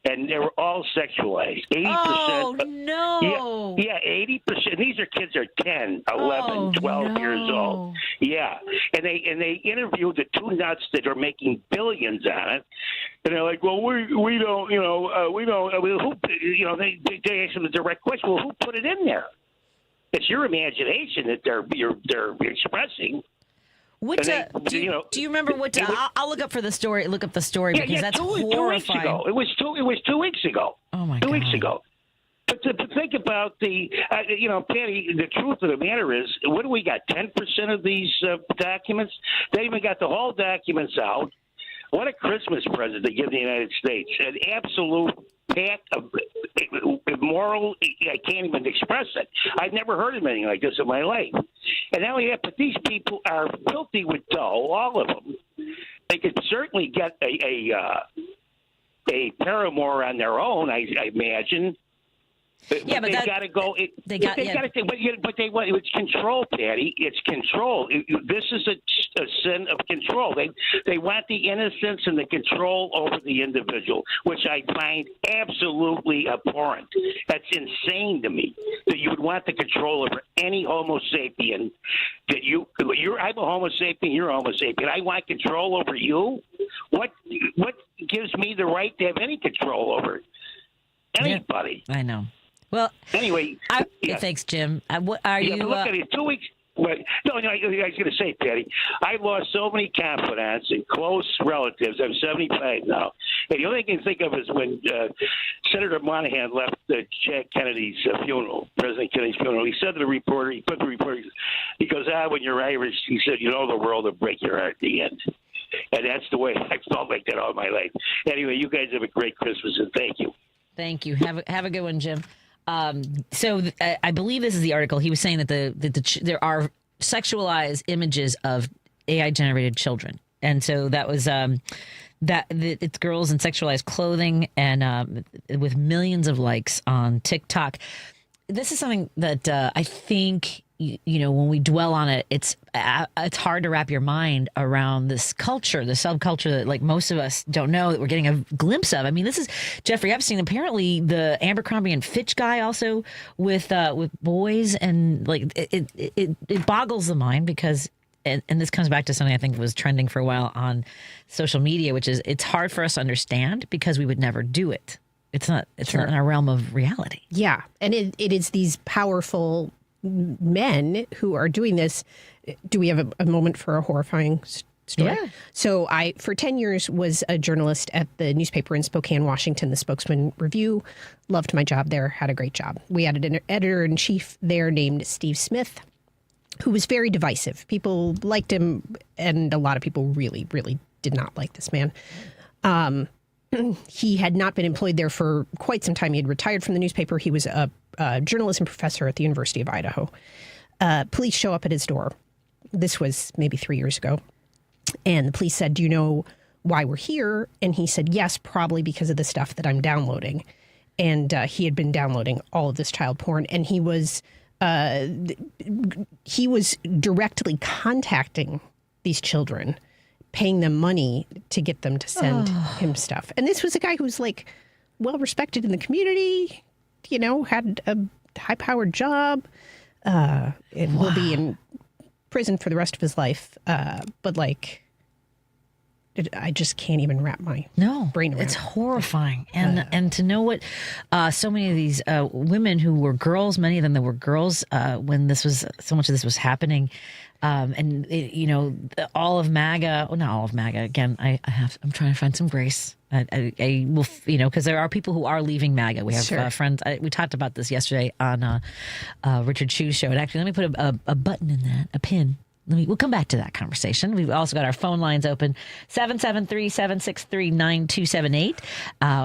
and they were all sexualized. 80%. Oh, no. Yeah, 80%. These are kids are 10, 11, 12 years old. Yeah, and they interviewed the two nuts that are making billions on it, and they're like, well, we don't, we don't. I mean, who, they asked them the direct question. Well, who put it in there? It's your imagination that they're expressing. What do you remember what? I'll look up the story because that's horrifying. 2 weeks ago. It was 2 weeks ago. Oh my God. 2 weeks God. ago. But to think about the, Patty, the truth of the matter is, what do we got? 10% of these documents? They even got the whole documents out. What a Christmas present to give the United States! An absolute pack of immoral. I can't even express it. I've never heard of anything like this in my life. And not only that, but these people are filthy with dough, all of them. They could certainly get a paramour on their own, I imagine. Yeah, but they got to go. It's control, Patty. It's control. This is a sin of control. They want the innocence and the control over the individual, which I find absolutely abhorrent. That's insane to me that you would want the control over any Homo sapien. I'm a Homo sapien. You're a Homo sapien. I want control over you. What gives me the right to have any control over anybody? Yeah, I know. Well, anyway, thanks, Jim. What are you? Look at it. 2 weeks. Wait, no, I was going to say, Patty, I lost so many confidants and close relatives. I'm 75 now, and the only thing I can think of is when Senator Monahan left Jack Kennedy's funeral, President Kennedy's funeral. He said to the reporter, he goes, when you're Irish, he said, the world will break your heart at the end. And that's the way I felt like that all my life. Anyway, you guys have a great Christmas, and thank you. Thank you. Have a good one, Jim. So I believe this is the article. He was saying that there are sexualized images of AI generated children, and so that was it's girls in sexualized clothing and with millions of likes on TikTok. This is something that I think when we dwell on it, it's hard to wrap your mind around this culture, the subculture that like most of us don't know that we're getting a glimpse of. I mean, this is Jeffrey Epstein, apparently the Abercrombie and Fitch guy, also with boys, and like it boggles the mind because. And this comes back to something I think was trending for a while on social media, which is it's hard for us to understand because we would never do it. It's not in our realm of reality. Yeah, and it is these powerful men who are doing this. Do we have a moment for a horrifying story? Yeah. So I, for 10 years, was a journalist at the newspaper in Spokane, Washington, the Spokesman Review. Loved my job there, had a great job. We had an editor-in-chief there named Steve Smith, who was very divisive. People liked him, and a lot of people really, really did not like this man. He had not been employed there for quite some time. He had retired from the newspaper. He was a journalism professor at the University of Idaho. Police show up at his door. This was maybe 3 years ago. And the police said, do you know why we're here? And he said, yes, probably because of the stuff that I'm downloading. And he had been downloading all of this child porn. And he was directly contacting these children, paying them money to get them to send him stuff. And this was a guy who was like well respected in the community, had a high-powered job, and will be in prison for the rest of his life. But like, I just can't even wrap my brain around. It's horrifying. And to know what so many of these women who were girls, many of them that were girls when so much of this was happening. And all of MAGA, not all of MAGA. Again, I'm trying to find some grace. I will, because there are people who are leaving MAGA. We have friends. We talked about this yesterday on Richard Chu's show. And actually, let me put a button in that, a pin. We'll come back to that conversation. We've also got our phone lines open, 773-763-9278.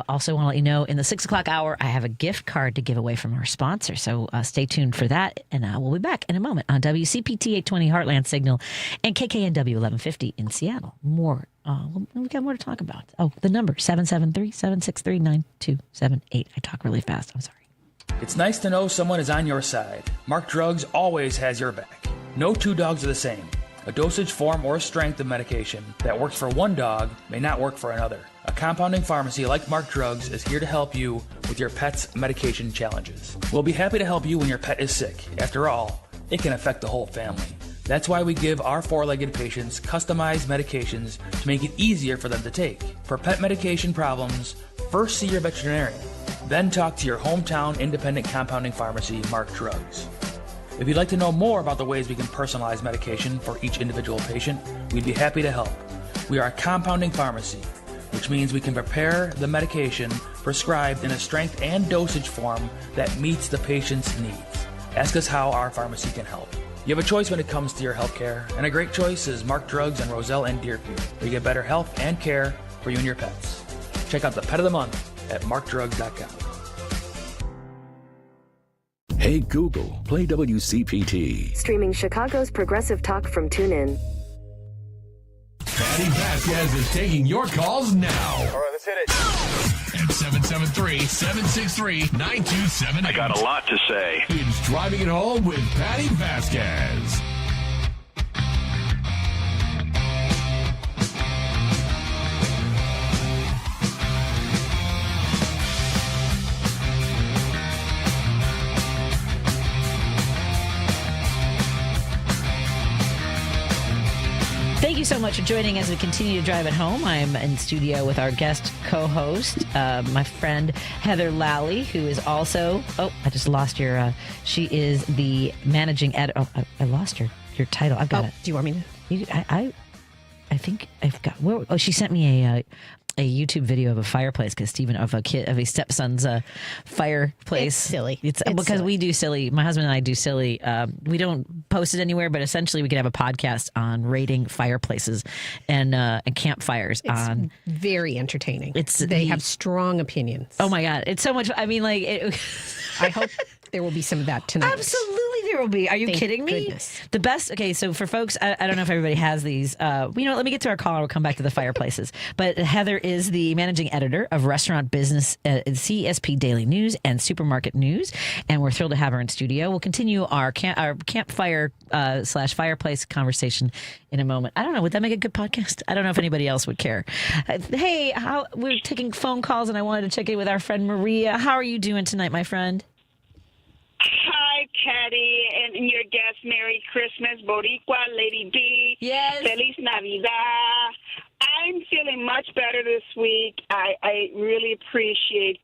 Also want to let you know, in the 6 o'clock hour, I have a gift card to give away from our sponsor. So stay tuned for that. And we'll be back in a moment on WCPT 820 Heartland Signal and KKNW 1150 in Seattle. More. We've got more to talk about. Oh, the number, 773-763-9278. I talk really fast. I'm sorry. It's nice to know someone is on your side. Mark Drugs always has your back. No two dogs are the same. A dosage form or strength of medication that works for one dog may not work for another. A compounding pharmacy like Mark Drugs is here to help you with your pet's medication challenges. We'll be happy to help you when your pet is sick. After all, it can affect the whole family. That's why we give our four-legged patients customized medications to make it easier for them to take. For pet medication problems, first see your veterinarian, then talk to your hometown independent compounding pharmacy, Mark Drugs. If you'd like to know more about the ways we can personalize medication for each individual patient, we'd be happy to help. We are a compounding pharmacy, which means we can prepare the medication prescribed in a strength and dosage form that meets the patient's needs. Ask us how our pharmacy can help. You have a choice when it comes to your health care, and a great choice is Mark Drugs and Roselle and Deerfield, where you get better health and care for you and your pets. Check out the Pet of the Month at markdrugs.com. Hey Google, play WCPT. Streaming Chicago's progressive talk from TuneIn. Patti Vasquez is taking your calls now. All right, let's hit it. At 773-763-9278. I got a lot to say. It's Driving It Home with Patti Vasquez. Thank you so much for joining as we continue to drive it home. I'm in studio with our guest co-host, my friend Heather Lalley, who is also, I just lost your, she is the managing editor. Oh, I lost your title. I've got it. Do you want me to? I think I've got, she sent me a YouTube video of a fireplace because Stephen of a stepson's fireplace. It's silly. It's because silly. We do silly. My husband and I do silly. We don't post it anywhere, but essentially we could have a podcast on rating fireplaces and campfires. It's very entertaining. They have strong opinions. Oh my God, it's so much. I mean, like I hope there will be some of that tonight. Absolutely. There will be. Are you kidding me? Goodness. The best. Okay, so for folks, I don't know if everybody has these. Let me get to our call and we'll come back to the fireplaces. But Heather is the managing editor of Restaurant Business, CSP Daily News and Supermarket News, and we're thrilled to have her in studio. We'll continue our campfire / fireplace conversation in a moment. I don't know. Would that make a good podcast? I don't know if anybody else would care. Hey, we're taking phone calls, and I wanted to check in with our friend Maria. How are you doing tonight, my friend? Hi, Patti, and your guest. Merry Christmas, Boricua, Lady B. Yes. Feliz Navidad. I'm feeling much better this week. I really appreciate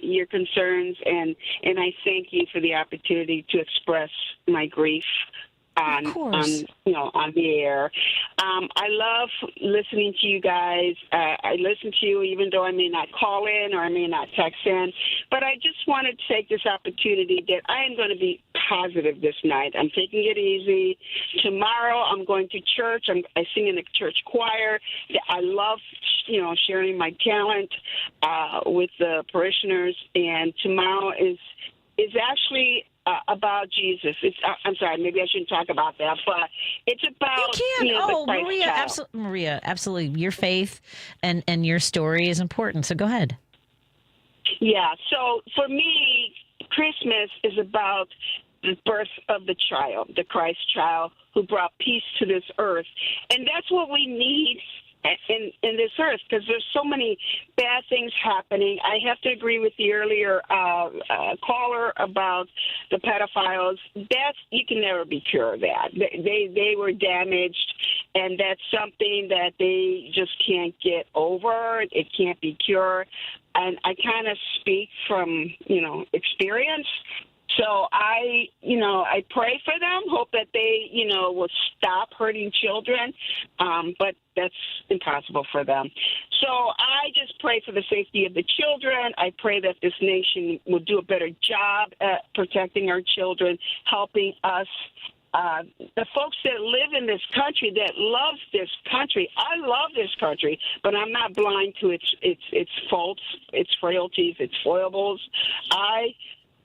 your concerns, and I thank you for the opportunity to express my grief on the air. I love listening to you guys. I listen to you even though I may not call in or I may not text in. But I just wanted to take this opportunity that I am going to be positive this night. I'm taking it easy. Tomorrow I'm going to church. I sing in the church choir. I love, sharing my talent with the parishioners. And tomorrow is actually about Jesus. I'm sorry, maybe I shouldn't talk about that, but it's about the Christ child. Maria, absolutely. Your faith and your story is important. So go ahead. Yeah. So for me, Christmas is about the birth of the child, the Christ child, who brought peace to this earth, and that's what we need in this earth, because there's so many bad things happening. I have to agree with the earlier caller about the pedophiles. You can never be cured of that. They were damaged, and that's something that they just can't get over. It can't be cured. And I kind of speak from, experience. So I pray for them, hope that they, will stop hurting children, but that's impossible for them. So I just pray for the safety of the children. I pray that this nation will do a better job at protecting our children, helping us. The folks that live in this country, that love this country. I love this country, but I'm not blind to its faults, its frailties, its foibles. I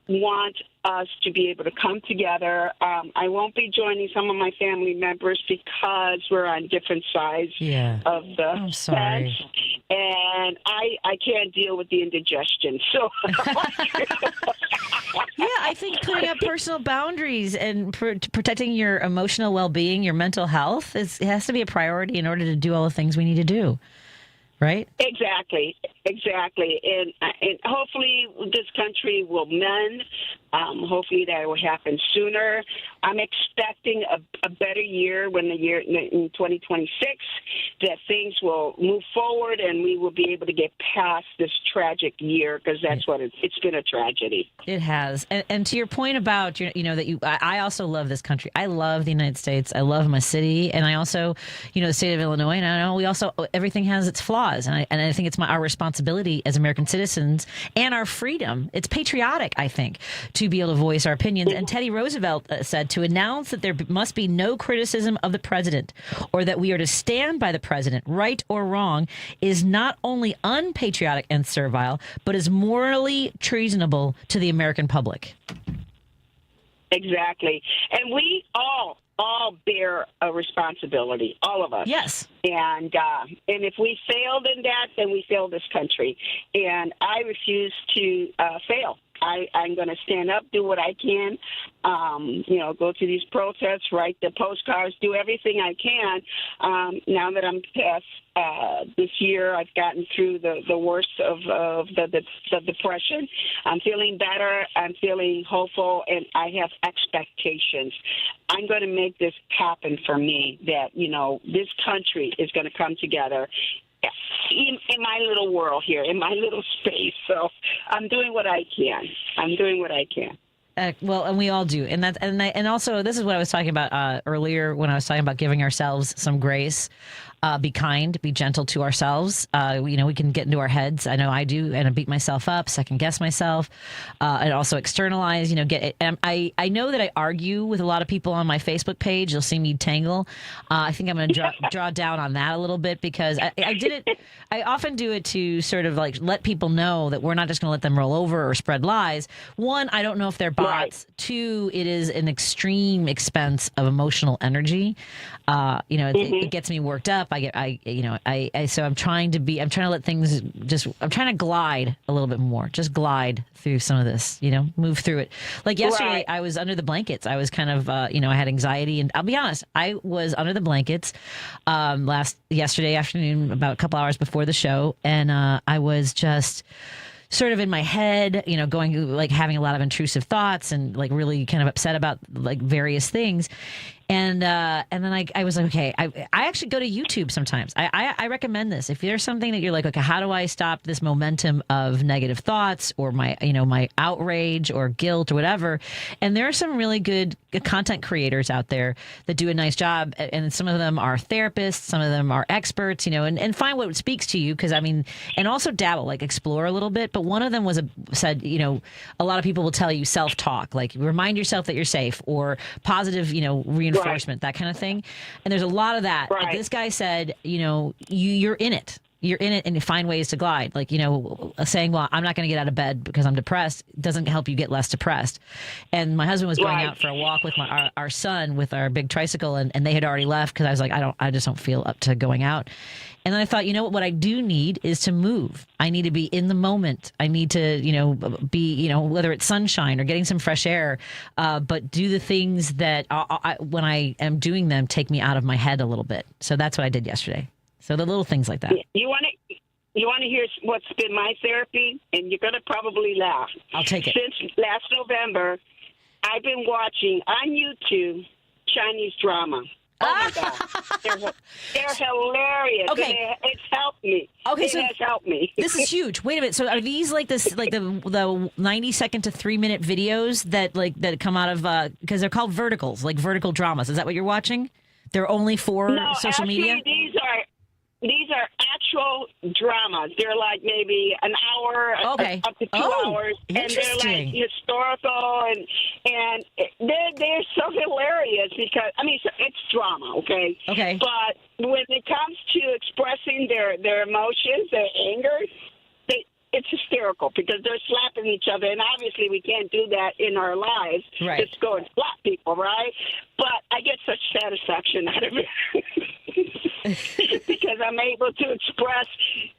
want us to be able to come together. I won't be joining some of my family members because we're on different sides of the fence, and I can't deal with the indigestion. So, yeah, I think putting up personal boundaries and protecting your emotional well-being, your mental health, it has to be a priority in order to do all the things we need to do. Right? Exactly. And hopefully this country will mend. Hopefully that will happen sooner. I'm expecting a better year when in 2026, that things will move forward and we will be able to get past this tragic year, because that's what it's been, a tragedy. It has. And to your point about, I also love this country. I love the United States. I love my city. And I also, the state of Illinois. And I know everything has its flaws. And I think it's our responsibility as American citizens and our freedom. It's patriotic, I think, to be able to voice our opinions. And Teddy Roosevelt said to announce that there must be no criticism of the president, or that we are to stand by the president, right or wrong, is not only unpatriotic and servile, but is morally treasonable to the American public. Exactly. And we all bear a responsibility, all of us. Yes. And if we failed in that, then we failed this country. And I refuse to fail. I'm going to stand up, do what I can, go to these protests, write the postcards, do everything I can. Now that I'm past this year, I've gotten through the worst of the depression. I'm feeling better. I'm feeling hopeful, and I have expectations. I'm going to make this happen for me, that, this country is going to come together in my little world here, in my little space. So I'm doing what I can. Well, and we all do. And also, this is what I was talking about earlier when I was talking about giving ourselves some grace. Be kind, be gentle to ourselves. We can get into our heads. I know I do, and I beat myself up, second guess myself, and also externalize. I know that I argue with a lot of people on my Facebook page. You'll see me tangle. I think I'm going to draw down on that a little bit, because I did it. I often do it to sort of like let people know that we're not just going to let them roll over or spread lies. One, I don't know if they're bots. Right. Two, it is an extreme expense of emotional energy. It gets me worked up. So I'm trying to let things I'm trying to glide a little bit more, just glide through some of this, move through it. Like yesterday, right. I was under the blankets. I was kind of, I had anxiety, and I'll be honest, I was under the blankets, yesterday afternoon, about a couple hours before the show. And, I was just sort of in my head, going, like, having a lot of intrusive thoughts and like really kind of upset about like various things. And then I was like, okay, I actually go to YouTube sometimes. I recommend this. If there's something that you're like, okay, how do I stop this momentum of negative thoughts or my outrage or guilt or whatever? And there are some really good content creators out there that do a nice job. And some of them are therapists, some of them are experts, and find what speaks to you. Because and also dabble, like explore a little bit. But one of them said, a lot of people will tell you self-talk, like remind yourself that you're safe, or positive, reinforcement, right. That kind of thing. And there's a lot of that. Right. This guy said, you're in it. You're in it, and you find ways to glide. Like, saying, well, I'm not going to get out of bed because I'm depressed doesn't help you get less depressed. And my husband was going out for a walk with our son with our big tricycle, and they had already left because I was like, I just don't feel up to going out. And then I thought, what I do need is to move. I need to be in the moment. I need to, be, whether it's sunshine or getting some fresh air, but do the things that when I am doing them, take me out of my head a little bit. So that's what I did yesterday. So the little things like that. You want to hear what's been my therapy? And you're going to probably laugh. I'll take it. Since last November, I've been watching on YouTube Chinese drama. Oh my God, they're hilarious. Okay, it's helped me. Okay, it has helped me. This is huge. Wait a minute. So are these like this, like the 90-second to 3-minute videos that come out of because they're called verticals, like vertical dramas? Is that what you're watching? They're only for social media? These are actual dramas. They're like maybe an hour, up to 2 hours, and they're like historical, and they're so hilarious because it's drama, okay? Okay. But when it comes to expressing their emotions, their anger, it's hysterical because they're slapping each other, and obviously we can't do that in our lives. Right. Just go and slap people, right? But I get such satisfaction out of it because I'm able to express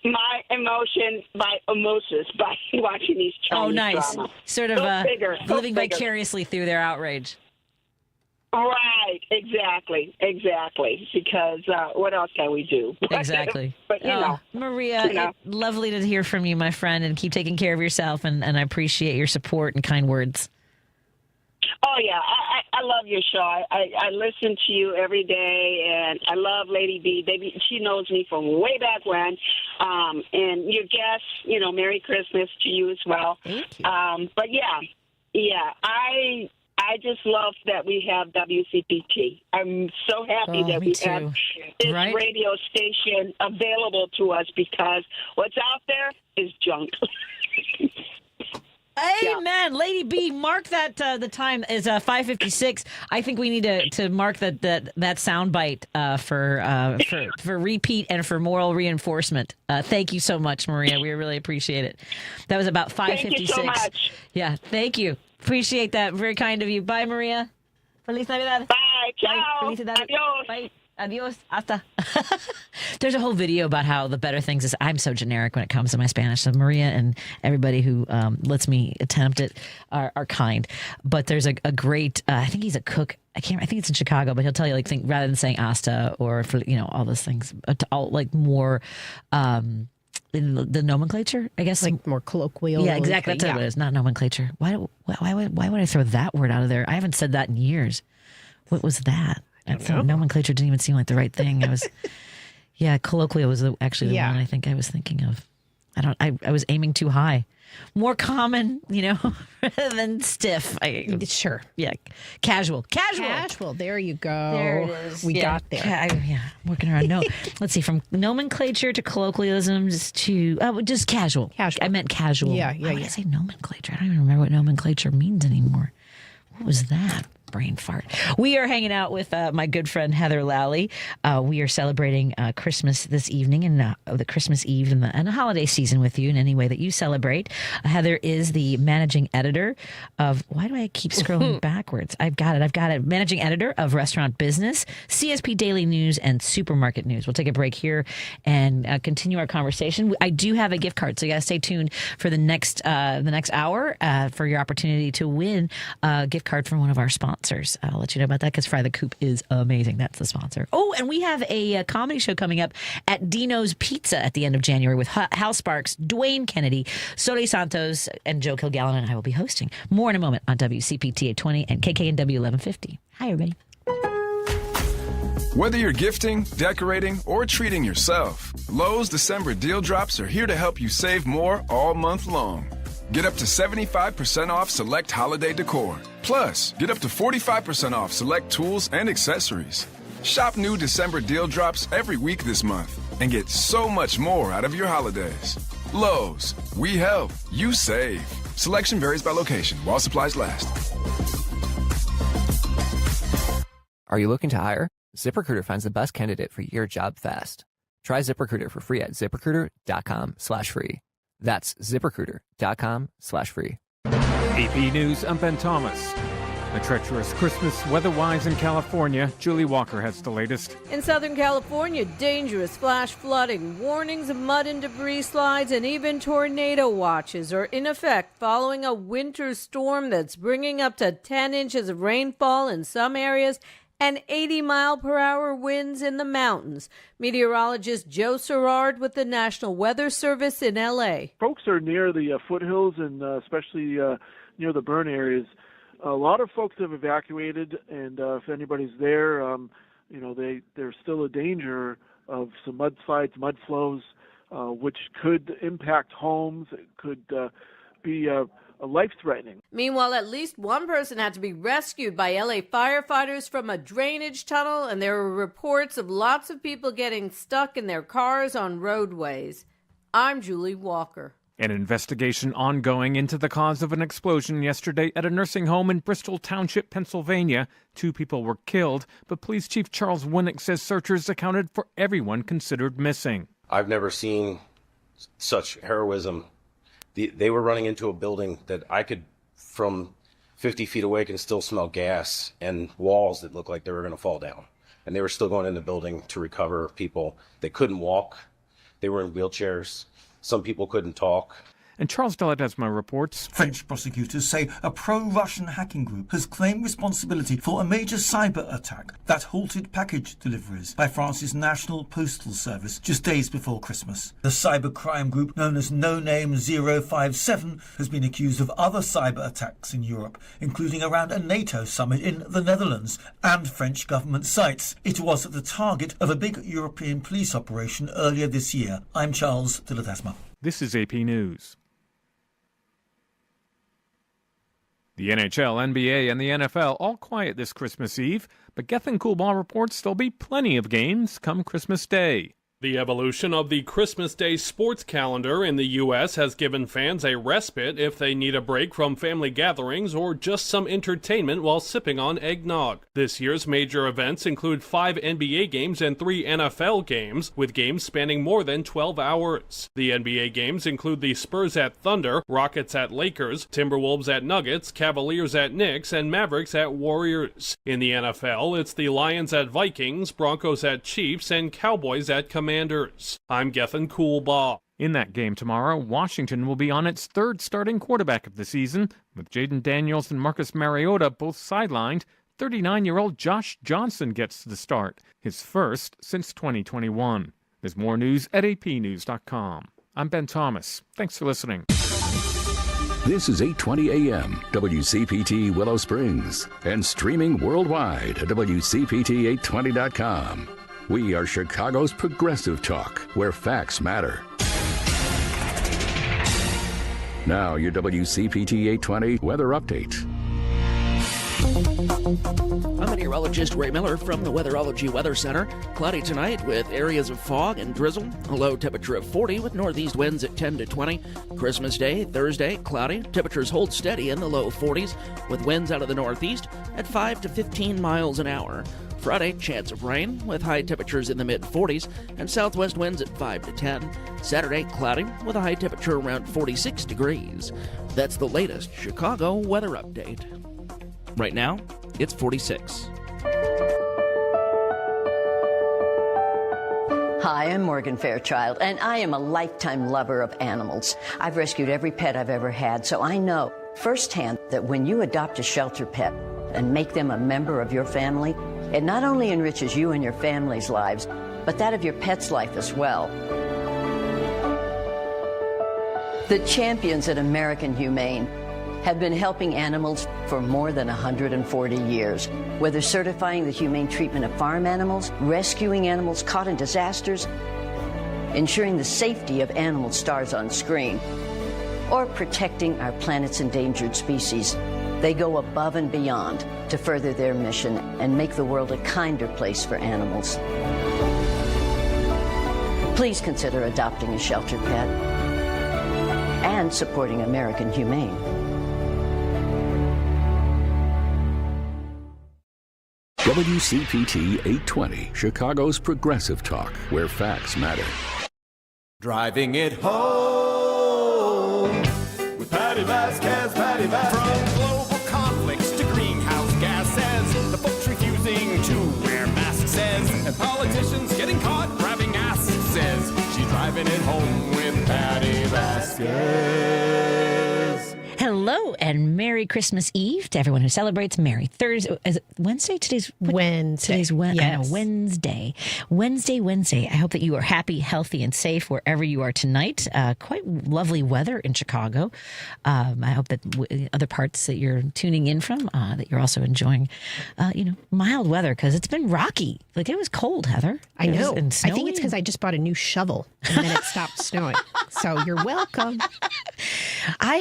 my emotion by osmosis by watching these Chinese drama. Sort of living vicariously through their outrage. Right, exactly. Because what else can we do? Exactly. But, Maria, lovely to hear from you, my friend, and keep taking care of yourself, and I appreciate your support and kind words. Oh, yeah, I love your show. I listen to you every day, and I love Lady B. Baby, she knows me from way back when. And your guests, Merry Christmas to you as well. Thank you. But, I just love that we have WCPT. I'm so happy that we have this radio station available to us because what's out there is junk. Amen. Lady B, mark that the time is 5:56. I think we need to mark that soundbite for repeat and for moral reinforcement. Thank you so much, Maria. We really appreciate it. That was about 5:56. Thank you so much. Yeah, thank you. Appreciate that. Very kind of you. Bye, Maria. Feliz Navidad. Bye. Ciao. Adios. Bye. Adios. Hasta. There's a whole video about how the better things is. I'm so generic when it comes to my Spanish. So Maria and everybody who lets me attempt it are kind. But there's a great. I think he's a cook. I think it's in Chicago, but he'll tell you rather than saying hasta or all those things, all more. In the nomenclature, I guess, more colloquial. Yeah, exactly. That's what it is. Not nomenclature. Why would I throw that word out of there? I haven't said that in years. What was that? Nomenclature didn't even seem like the right thing. Colloquial was actually the one I think I was thinking of. I was aiming too high. More common, rather than stiff. Sure. Yeah. Casual. There you go. There it is. We got there. I'm working around. No, let's see. From nomenclature to colloquialisms to just casual. I meant casual. Yeah. Why would I say nomenclature? I don't even remember what nomenclature means anymore. What was that? Brain fart. We are hanging out with my good friend Heather Lalley. We are celebrating Christmas this evening and the Christmas Eve and the holiday season with you in any way that you celebrate. Heather is the managing editor of. Why do I keep scrolling backwards? I've got it. Managing editor of Restaurant Business, CSP Daily News, and Supermarket News. We'll take a break here and continue our conversation. I do have a gift card, so you got to stay tuned for the next hour for your opportunity to win a gift card from one of our sponsors. I'll let you know about that because Fry the Coop is amazing. That's the sponsor. Oh, and we have a comedy show coming up at Dino's Pizza at the end of January with Hal Sparks, Dwayne Kennedy, Soli Santos, and Joe Kilgallen, and I will be hosting. More in a moment on WCPT 820 and KKNW 1150. Hi, everybody. Whether you're gifting, decorating, or treating yourself, Lowe's December deal drops are here to help you save more all month long. Get up to 75% off select holiday decor. Plus, get up to 45% off select tools and accessories. Shop new December deal drops every week this month and get so much more out of your holidays. Lowe's, we help, you save. Selection varies by location while supplies last. Are you looking to hire? ZipRecruiter finds the best candidate for your job fast. Try ZipRecruiter for free at ZipRecruiter.com/free. That's ZipRecruiter.com/free. AP News, I'm Ben Thomas. A treacherous Christmas weather-wise in California. Julie Walker has the latest. In Southern California, dangerous flash flooding, warnings of mud and debris slides, and even tornado watches are in effect following a winter storm that's bringing up to 10 inches of rainfall in some areas and 80-mile-per-hour winds in the mountains. Meteorologist Joe Serrard with the National Weather Service in L.A. Folks are near the foothills and especially near the burn areas. A lot of folks have evacuated, and if anybody's there, there's still a danger of some mudslides, mud flows, which could impact homes. It could be life-threatening. Meanwhile, at least one person had to be rescued by LA firefighters from a drainage tunnel, and there were reports of lots of people getting stuck in their cars on roadways. I'm Julie Walker. An investigation ongoing into the cause of an explosion yesterday at a nursing home in Bristol Township, Pennsylvania. 2 people were killed, but Police Chief Charles Winnick says searchers accounted for everyone considered missing. I've never seen such heroism They were running into a building that I could, from 50 feet away, can still smell gas and walls that looked like they were going to fall down. And they were still going in the building to recover people. They couldn't walk. They were in wheelchairs. Some people couldn't talk. And Charles Deladesma reports. French prosecutors say a pro-Russian hacking group has claimed responsibility for a major cyber attack that halted package deliveries by France's National Postal Service just days before Christmas. The cybercrime group, known as No Name 057, has been accused of other cyber attacks in Europe, including around a NATO summit in the Netherlands and French government sites. It was the target of a big European police operation earlier this year. I'm Charles Deladesma. This is AP News. The NHL, NBA, and the NFL all quiet this Christmas Eve, but Gethin Coolball reports there'll be plenty of games come Christmas Day. The evolution of the Christmas Day sports calendar in the U.S. has given fans a respite if they need a break from family gatherings or just some entertainment while sipping on eggnog. This year's major events include 5 NBA games and 3 NFL games, with games spanning more than 12 hours. The NBA games include the Spurs at Thunder, Rockets at Lakers, Timberwolves at Nuggets, Cavaliers at Knicks, and Mavericks at Warriors. In the NFL, it's the Lions at Vikings, Broncos at Chiefs, and Cowboys at Commanders. I'm Gethin Coolbaugh. In that game tomorrow, Washington will be on its 3rd starting quarterback of the season, with Jaden Daniels and Marcus Mariota both sidelined. 39-year-old Josh Johnson gets the start, his first since 2021. There's more news at apnews.com. I'm Ben Thomas. Thanks for listening. This is 820 AM, WCPT Willow Springs, and streaming worldwide at WCPT820.com. We are Chicago's progressive talk, where facts matter. Now, your WCPT 820 weather update. I'm meteorologist Ray Miller from the Weatherology Weather Center. Cloudy tonight with areas of fog and drizzle. A low temperature of 40 with northeast winds at 10 to 20. Christmas Day, Thursday, cloudy. Temperatures hold steady in the low 40s with winds out of the northeast at 5 to 15 miles an hour. Friday, chance of rain with high temperatures in the mid-40s and southwest winds at 5 to 10. Saturday, cloudy with a high temperature around 46 degrees. That's the latest Chicago weather update. Right now, it's 46. Hi, I'm Morgan Fairchild, and I am a lifetime lover of animals. I've rescued every pet I've ever had, so I know firsthand that when you adopt a shelter pet and make them a member of your family, it not only enriches you and your family's lives, but that of your pet's life as well. The champions at American Humane have been helping animals for more than 140 years. Whether certifying the humane treatment of farm animals, rescuing animals caught in disasters, ensuring the safety of animal stars on screen, or protecting our planet's endangered species, they go above and beyond to further their mission and make the world a kinder place for animals. Please consider adopting a shelter pet and supporting American Humane. WCPT 820, Chicago's progressive talk, where facts matter. Driving it home with Patti Vasquez, Patti Vasquez. From global conflicts to greenhouse gases, the folks refusing to wear masks says, and politicians getting caught grabbing ass says, she's driving it home with Patti Vasquez. Hello and Merry Christmas Eve to everyone who celebrates. Merry Thursday. Is it Wednesday? Today's Wednesday. Today's Wednesday. Wednesday. I hope that you are happy, healthy, and safe wherever you are tonight. Quite lovely weather in Chicago. I hope that other parts that you're tuning in from, that you're also enjoying, mild weather, because it's been rocky. Like, it was cold, Heather. I know. And I think it's because I just bought a new shovel and then it stopped snowing. So you're welcome. I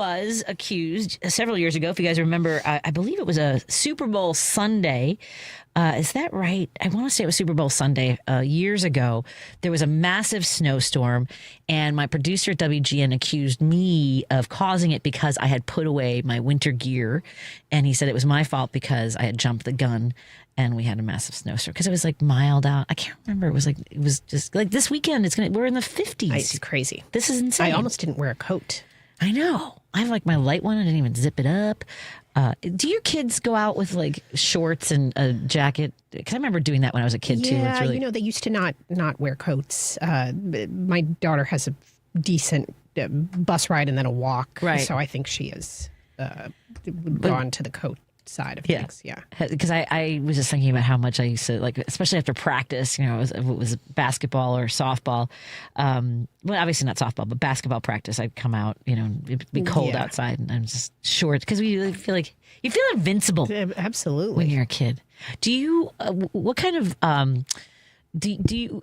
was accused several years ago, if you guys remember, I believe it was a Super Bowl Sunday. Is that right? I want to say it was Super Bowl Sunday years ago. There was a massive snowstorm, and my producer at WGN accused me of causing it because I had put away my winter gear, and he said it was my fault because I had jumped the gun. And we had a massive snowstorm because it was like mild out. I can't remember. It was just like this weekend. We're in the 50s. It's crazy. This is insane. I almost didn't wear a coat. I know. I have like my light one. I didn't even zip it up. Do your kids go out with like shorts and a jacket? Because I remember doing that when I was a kid too. Yeah, It's really... they used to not wear coats. My daughter has a decent bus ride and then a walk. Right. So I think she has gone to the coat side of things. Yeah. Because I was just thinking about how much I used to, like, especially after practice, it was basketball or softball. Well, obviously not softball, but basketball practice. I'd come out, it'd be cold outside and I'm just short because we really feel like you feel invincible. Absolutely. When you're a kid. Do you, what kind of, do you,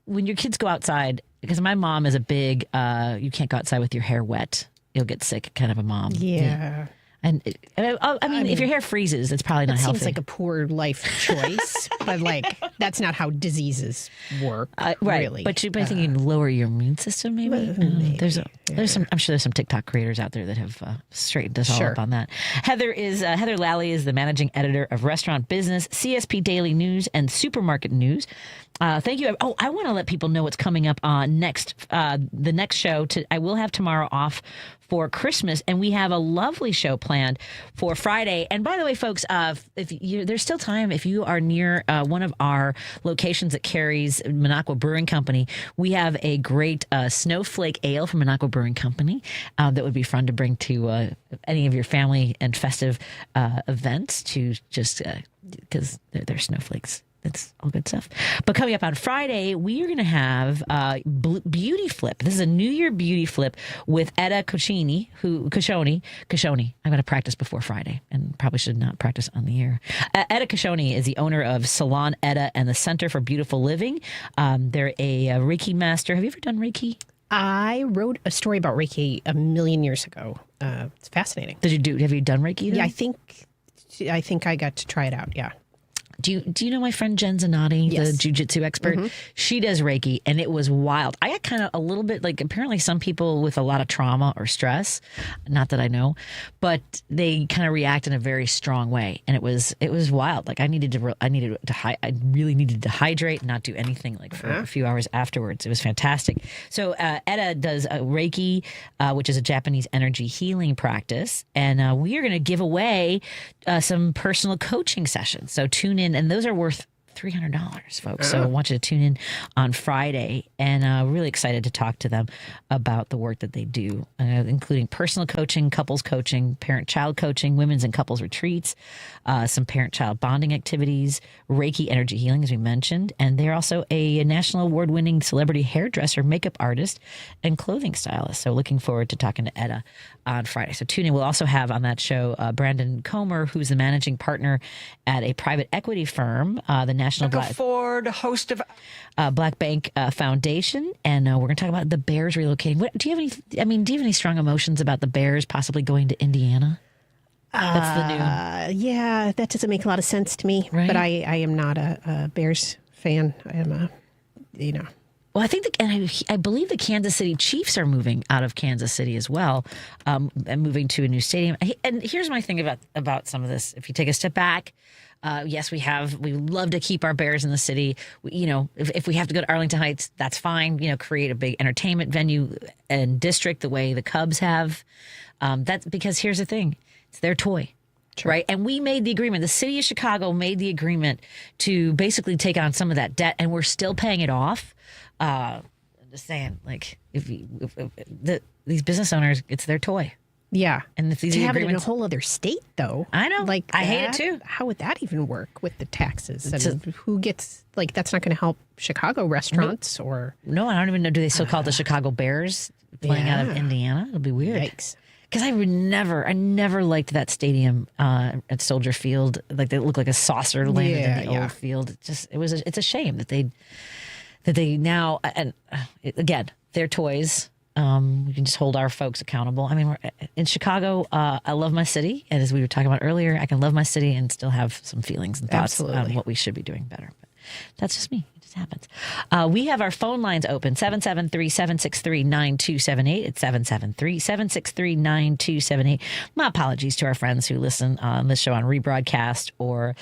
when your kids go outside, because my mom is a big, you can't go outside with your hair wet. You'll get sick kind of a mom. Yeah. And I mean, if your hair freezes, it's probably not healthy. Seems like a poor life choice, but like that's not how diseases work, right? Really. But I think you can lower your immune system. Maybe there's some. I'm sure there's some TikTok creators out there that have straightened us all up on that. Heather Lalley is the managing editor of Restaurant Business, CSP Daily News, and Supermarket News. Thank you. Oh, I want to let people know what's coming up next. The next show. I will have tomorrow off for Christmas, and we have a lovely show planned for Friday. And by the way, folks, there's still time. If you are near one of our locations that carries Minocqua Brewing Company, we have a great snowflake ale from Minocqua Brewing Company that would be fun to bring to any of your family and festive events. To just because they're snowflakes. It's all good stuff. But coming up on Friday, we are going to have Beauty Flip. This is a New Year Beauty Flip with Etta Cochoni. I'm going to practice before Friday and probably should not practice on the air. Etta Cochoni is the owner of Salon Etta and the Center for Beautiful Living. They're a Reiki master. Have you ever done Reiki? I wrote a story about Reiki a million years ago. It's fascinating. Have you done Reiki then? Yeah, I think I got to try it out. Yeah. Do you know my friend Jen Zanotti, yes. the jiu-jitsu expert? Mm-hmm. She does Reiki, and it was wild. I got kind of a little bit like, apparently some people with a lot of trauma or stress, not that I know, but they kind of react in a very strong way, and it was wild. Like I really needed to hydrate and not do anything like for a few hours afterwards. It was fantastic. So Etta does Reiki, which is a Japanese energy healing practice, and we are going to give away some personal coaching sessions. So tune in. And those are worth $300, folks. So I want you to tune in on Friday, and really excited to talk to them about the work that they do, including personal coaching, couples coaching, parent-child coaching, women's and couples retreats, some parent-child bonding activities, Reiki energy healing, as we mentioned. And they're also a national award-winning celebrity hairdresser, makeup artist, and clothing stylist. So looking forward to talking to Etta on Friday. So tune in. We'll also have on that show Brandon Comer, who's the managing partner at a private equity firm, the National Ford, host of Black Bank Foundation, and we're going to talk about the Bears relocating. Do you have any strong emotions about the Bears possibly going to Indiana? That's the new. Yeah, that doesn't make a lot of sense to me. Right? But I am not a Bears fan. I am Well, I think I believe the Kansas City Chiefs are moving out of Kansas City as well, and moving to a new stadium. And here's my thing about some of this. If you take a step back, yes, we love to keep our Bears in the city. If we have to go to Arlington Heights, that's fine. Create a big entertainment venue and district the way the Cubs have. That's because here's the thing. It's their toy. True. Right. And we made the agreement. The city of Chicago made the agreement to basically take on some of that debt, and we're still paying it off. I'm just saying, like, if these business owners, it's their toy. Yeah. And if these to have it in a agreements, whole other state, though. I know. Like, I hate it too. How would that even work with the taxes? And who gets, like, that's not going to help Chicago restaurants or. No, I don't even know. Do they still call it the Chicago Bears playing out of Indiana? It'll be weird. Yikes. Because I never liked that stadium at Soldier Field. Like, they look like a saucer landed in the old field. It's a shame that they now, and again, their toys. We can just hold our folks accountable. I mean, we're, in Chicago, I love my city. And as we were talking about earlier, I can love my city and still have some feelings and thoughts on what we should be doing better. But that's just me. It just happens. We have our phone lines open, 773-763-9278. It's 773-763-9278. My apologies to our friends who listen on this show on rebroadcast or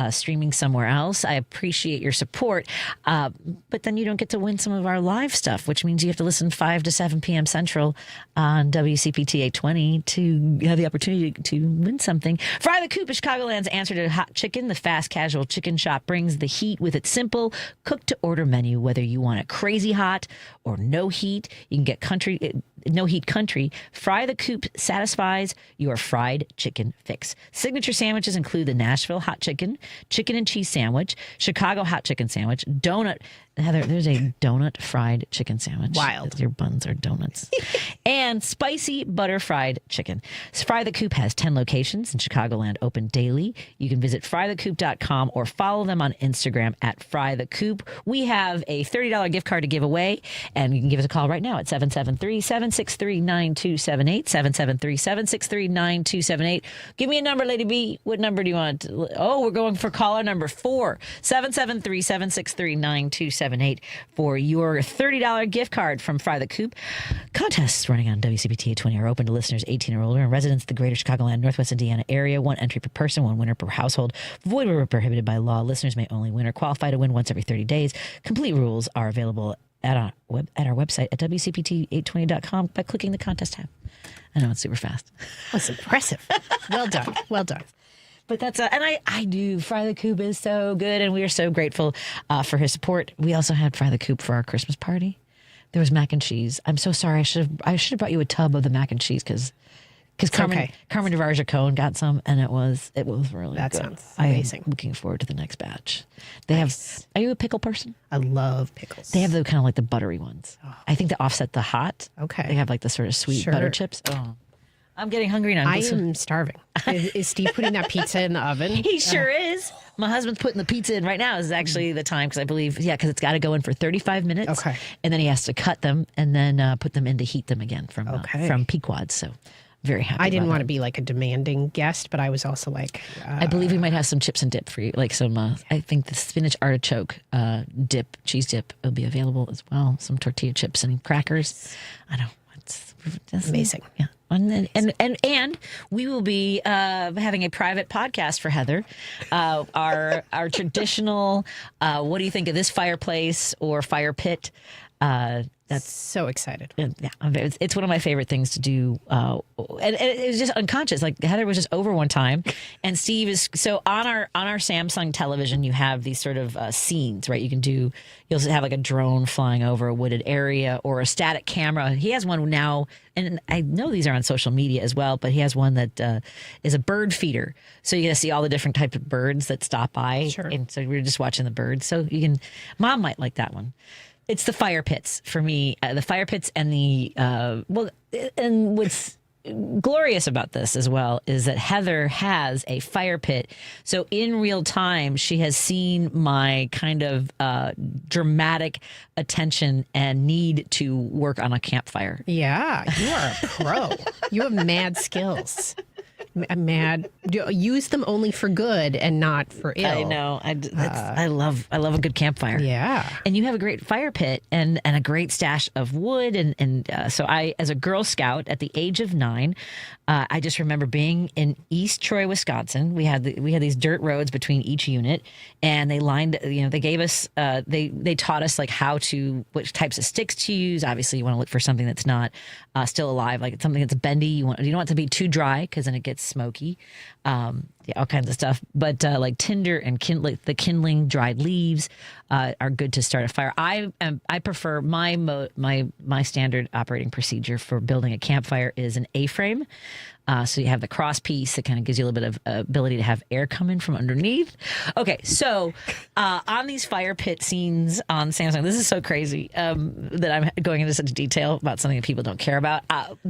streaming somewhere else. I appreciate your support, but then you don't get to win some of our live stuff, which means you have to listen 5 to 7 p.m. Central on WCPT 820 to have the opportunity to win something. Fry the Coop is Chicagoland's answer to hot chicken. The fast casual chicken shop brings the heat with its simple cook-to-order menu. Whether you want it crazy hot or no heat, you can get no heat country. Fry the Coop satisfies your fried chicken fix. Signature sandwiches include the Nashville hot chicken and cheese sandwich, Chicago hot chicken sandwich, donut. Heather, there's a donut fried chicken sandwich. Wild. Your buns are donuts. And spicy butter fried chicken. Fry the Coop has 10 locations in Chicagoland, open daily. You can visit frythecoop.com or follow them on Instagram at frythecoop. We have a $30 gift card to give away, and you can give us a call right now at 773-763-9278, 773-763-9278. Give me a number, Lady B. What number do you want? Oh, we're going for caller number 4, 773-763-9278 for your $30 gift card from Fry the Coop. Contests running on WCPT 820 are open to listeners 18 or older and residents of the greater Chicagoland, Northwest Indiana area. 1 entry per person, 1 winner per household. Void where prohibited by law. Listeners may only win or qualify to win once every 30 days. Complete rules are available at our website at WCPT820.com by clicking the contest tab. I know it's super fast. That's impressive. Well done. Well done. But that's and I do. Fry the Coop is so good, and we are so grateful for his support. We also had Fry the Coop for our Christmas party. There was mac and cheese. I'm so sorry. I should have brought you a tub of the mac and cheese because Carmen DeVarja-Cohen got some, and it was really that good. Sounds amazing. I'm looking forward to the next batch. They have. Are you a pickle person? I love pickles. They have the kind of like the buttery ones. Oh. I think they offset the hot. Okay. They have like the sort of sweet butter chips. Oh. I'm getting hungry now. I am starving. Is Steve putting that pizza in the oven? He sure is. My husband's putting the pizza in right now. Is actually the time because I believe, because it's got to go in for 35 minutes. Okay. And then he has to cut them and then put them in to heat them again from Pequod's. So very happy. I didn't want to be like a demanding guest, but I was also like. I believe we might have some chips and dip for you. Like some, I think the spinach artichoke dip, cheese dip will be available as well. Some tortilla chips and crackers. I know. It's amazing. Yeah. And we will be having a private podcast for Heather. Our traditional, what do you think of this fireplace or fire pit? That's so excited. Yeah, it's one of my favorite things to do. And it was just unconscious. Like Heather was just over one time, and Steve is so on our Samsung television. You have these sort of scenes, right? You'll have like a drone flying over a wooded area or a static camera. He has one now, and I know these are on social media as well. But he has one that is a bird feeder, so you get to see all the different types of birds that stop by. Sure. And so we were just watching the birds. So Mom might like that one. It's the fire pits for me. The fire pits and and what's glorious about this as well is that Heather has a fire pit. So in real time, she has seen my kind of dramatic attention and need to work on a campfire. Yeah, you are a pro. You have mad skills. Mad. Use them only for good and not for ill. I know. I love a good campfire. Yeah. And you have a great fire pit and a great stash of wood. And so I, as a Girl Scout at the age of 9, I just remember being in East Troy, Wisconsin. We had these dirt roads between each unit, and they lined. They gave us. They taught us like which types of sticks to use. Obviously, you want to look for something that's not still alive, like something that's bendy. You don't want it to be too dry because then it gets smoky. All kinds of stuff. But like tinder and the kindling, dried leaves are good to start a fire. I prefer my standard operating procedure for building a campfire is an A-frame. So you have the cross piece that kind of gives you a little bit of ability to have air come in from underneath. Okay, so on these fire pit scenes on Samsung, this is so crazy that I'm going into such detail about something that people don't care about.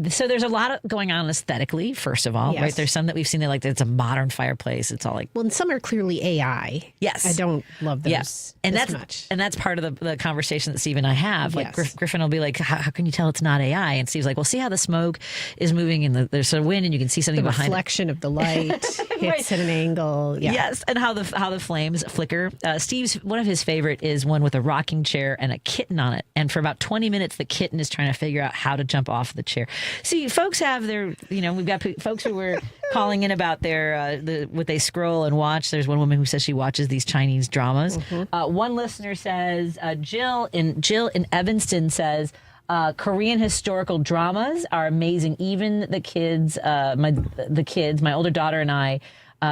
So there's a lot going on aesthetically, first of all, yes. right? There's some that we've seen that like it's a modern fire fireplace. It's all like, well, and some are clearly AI. Yes. I don't love those and as that's much. And that's part of the conversation that Steve and I have. Like Yes. Griffin will be like, how can you tell it's not AI? And Steve's like, well, see how the smoke is moving and there's a wind and you can see something The behind reflection of the light hits at an angle. Yeah. Yes, and how the flames flicker. Steve's one of his favorite is one with a rocking chair and a kitten on it. And for about 20 minutes, the kitten is trying to figure out how to jump off the chair. See, folks have their, we've got folks who were calling in about their what they scroll and watch. There's one woman who says she watches these Chinese dramas. One listener says Jill in Evanston says. Korean historical dramas are amazing. Even the kids, my older daughter and I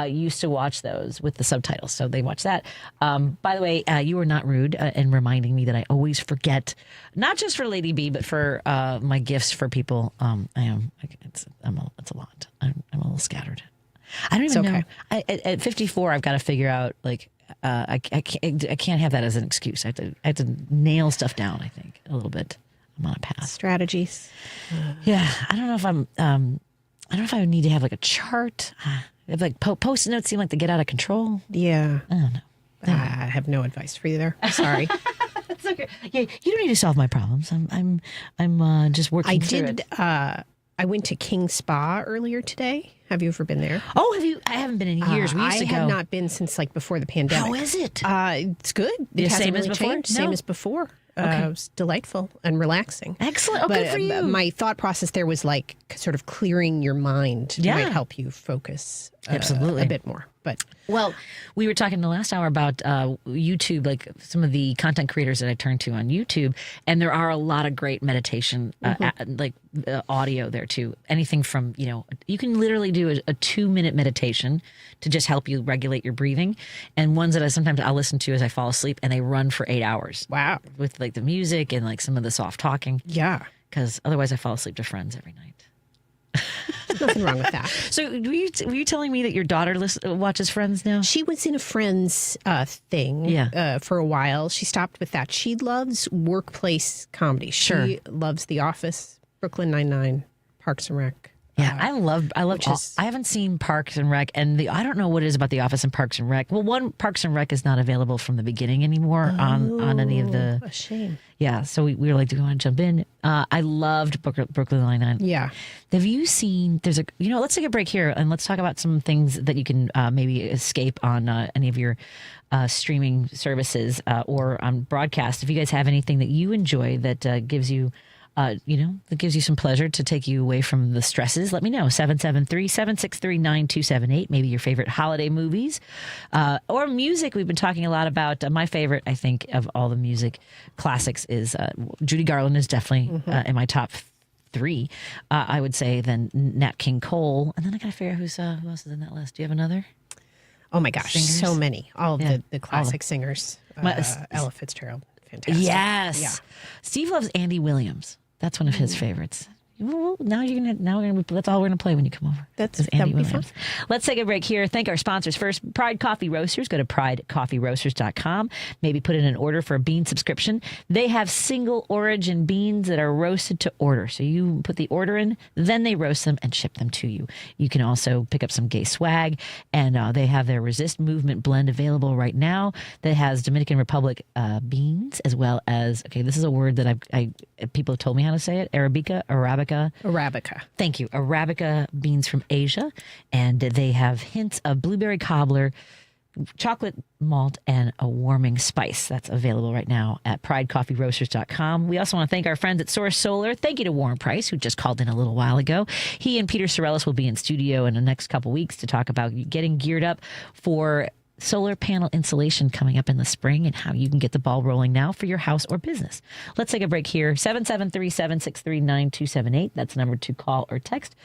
used to watch those with the subtitles, so they watch that. By the way, you were not rude in reminding me that I always forget, not just for Lady B, but for my gifts for people. It's a lot. I'm a little scattered. I don't even know. At 54, I've got to figure out I can't have that as an excuse. I have to nail stuff down. I think a little bit. I'm on a path. Strategies. Yeah, I don't know if I don't know if I would need to have like a chart. If like post-it notes seem like they get out of control. Yeah. I don't know. I have no advice for you there. Sorry. That's okay. Yeah, you don't need to solve my problems. I'm just working through it. I went to King Spa earlier today. Have you ever been there? Oh, have you? I haven't been in years. We used to go. I have not been since before the pandemic. How is it? It's good. It hasn't same as really before? changed. No. Same as before. Okay. It was delightful and relaxing. Excellent. Oh, good for you. My thought process there was like sort of clearing your mind might help you focus absolutely a bit more. But well, we were talking the last hour about YouTube, like some of the content creators that I turn to on YouTube, and there are a lot of great meditation, audio there too. Anything from you can literally do a 2-minute meditation to just help you regulate your breathing, and ones that I'll listen to as I fall asleep, and they run for 8 hours. Wow, with like the music and like some of the soft talking. Yeah, because otherwise I fall asleep to Friends every night. There's nothing wrong with that. So were you telling me that your daughter watches Friends now? She was in a Friends thing for a while. She stopped with that. She loves workplace comedy. Sure. She loves The Office, Brooklyn Nine-Nine, Parks and Rec. Yeah, I love. I haven't seen Parks and Rec, and I don't know what it is about The Office and Parks and Rec. Well, one, Parks and Rec is not available from the beginning anymore on any of the. A shame. Yeah, so we were like, do we want to jump in? I loved Brooklyn Nine-Nine. Yeah. Have you seen? There's a. Let's take a break here and let's talk about some things that you can maybe escape on any of your streaming services or on broadcast. If you guys have anything that you enjoy that gives you. That gives you some pleasure to take you away from the stresses, let me know. 773-763-9278. Maybe your favorite holiday movies or music. We've been talking a lot about my favorite, I think, of all the music classics is Judy Garland is definitely in my top 3. I would say then Nat King Cole. And then I got to figure out who else is in that list. Do you have another? Oh, my gosh. Singers? So many. All of the classic singers. Ella Fitzgerald. Fantastic. Yes. Yeah. Steve loves Andy Williams. That's one of his favorites. Well, that's all we're gonna play when you come over. That Andy would be Williams. fun. Let's take a break here. Thank our sponsors first. Pride Coffee Roasters. Go to pridecoffeeroasters.com. Maybe put in an order for a bean subscription. They have single origin beans that are roasted to order. So you put the order in, then they roast them and ship them to you. You can also pick up some gay swag, and they have their Resist Movement blend available right now that has Dominican Republic beans as well as this is a word that people have told me how to say it. Arabica. Thank you. Arabica beans from Asia. And they have hints of blueberry cobbler, chocolate malt, and a warming spice. That's available right now at pridecoffeeroasters.com. We also want to thank our friends at Source Solar. Thank you to Warren Price, who just called in a little while ago. He and Peter Sorellis will be in studio in the next couple weeks to talk about getting geared up for solar panel installation coming up in the spring and how you can get the ball rolling now for your house or business. Let's take a break here. 773-763-9278. That's the number to call or text.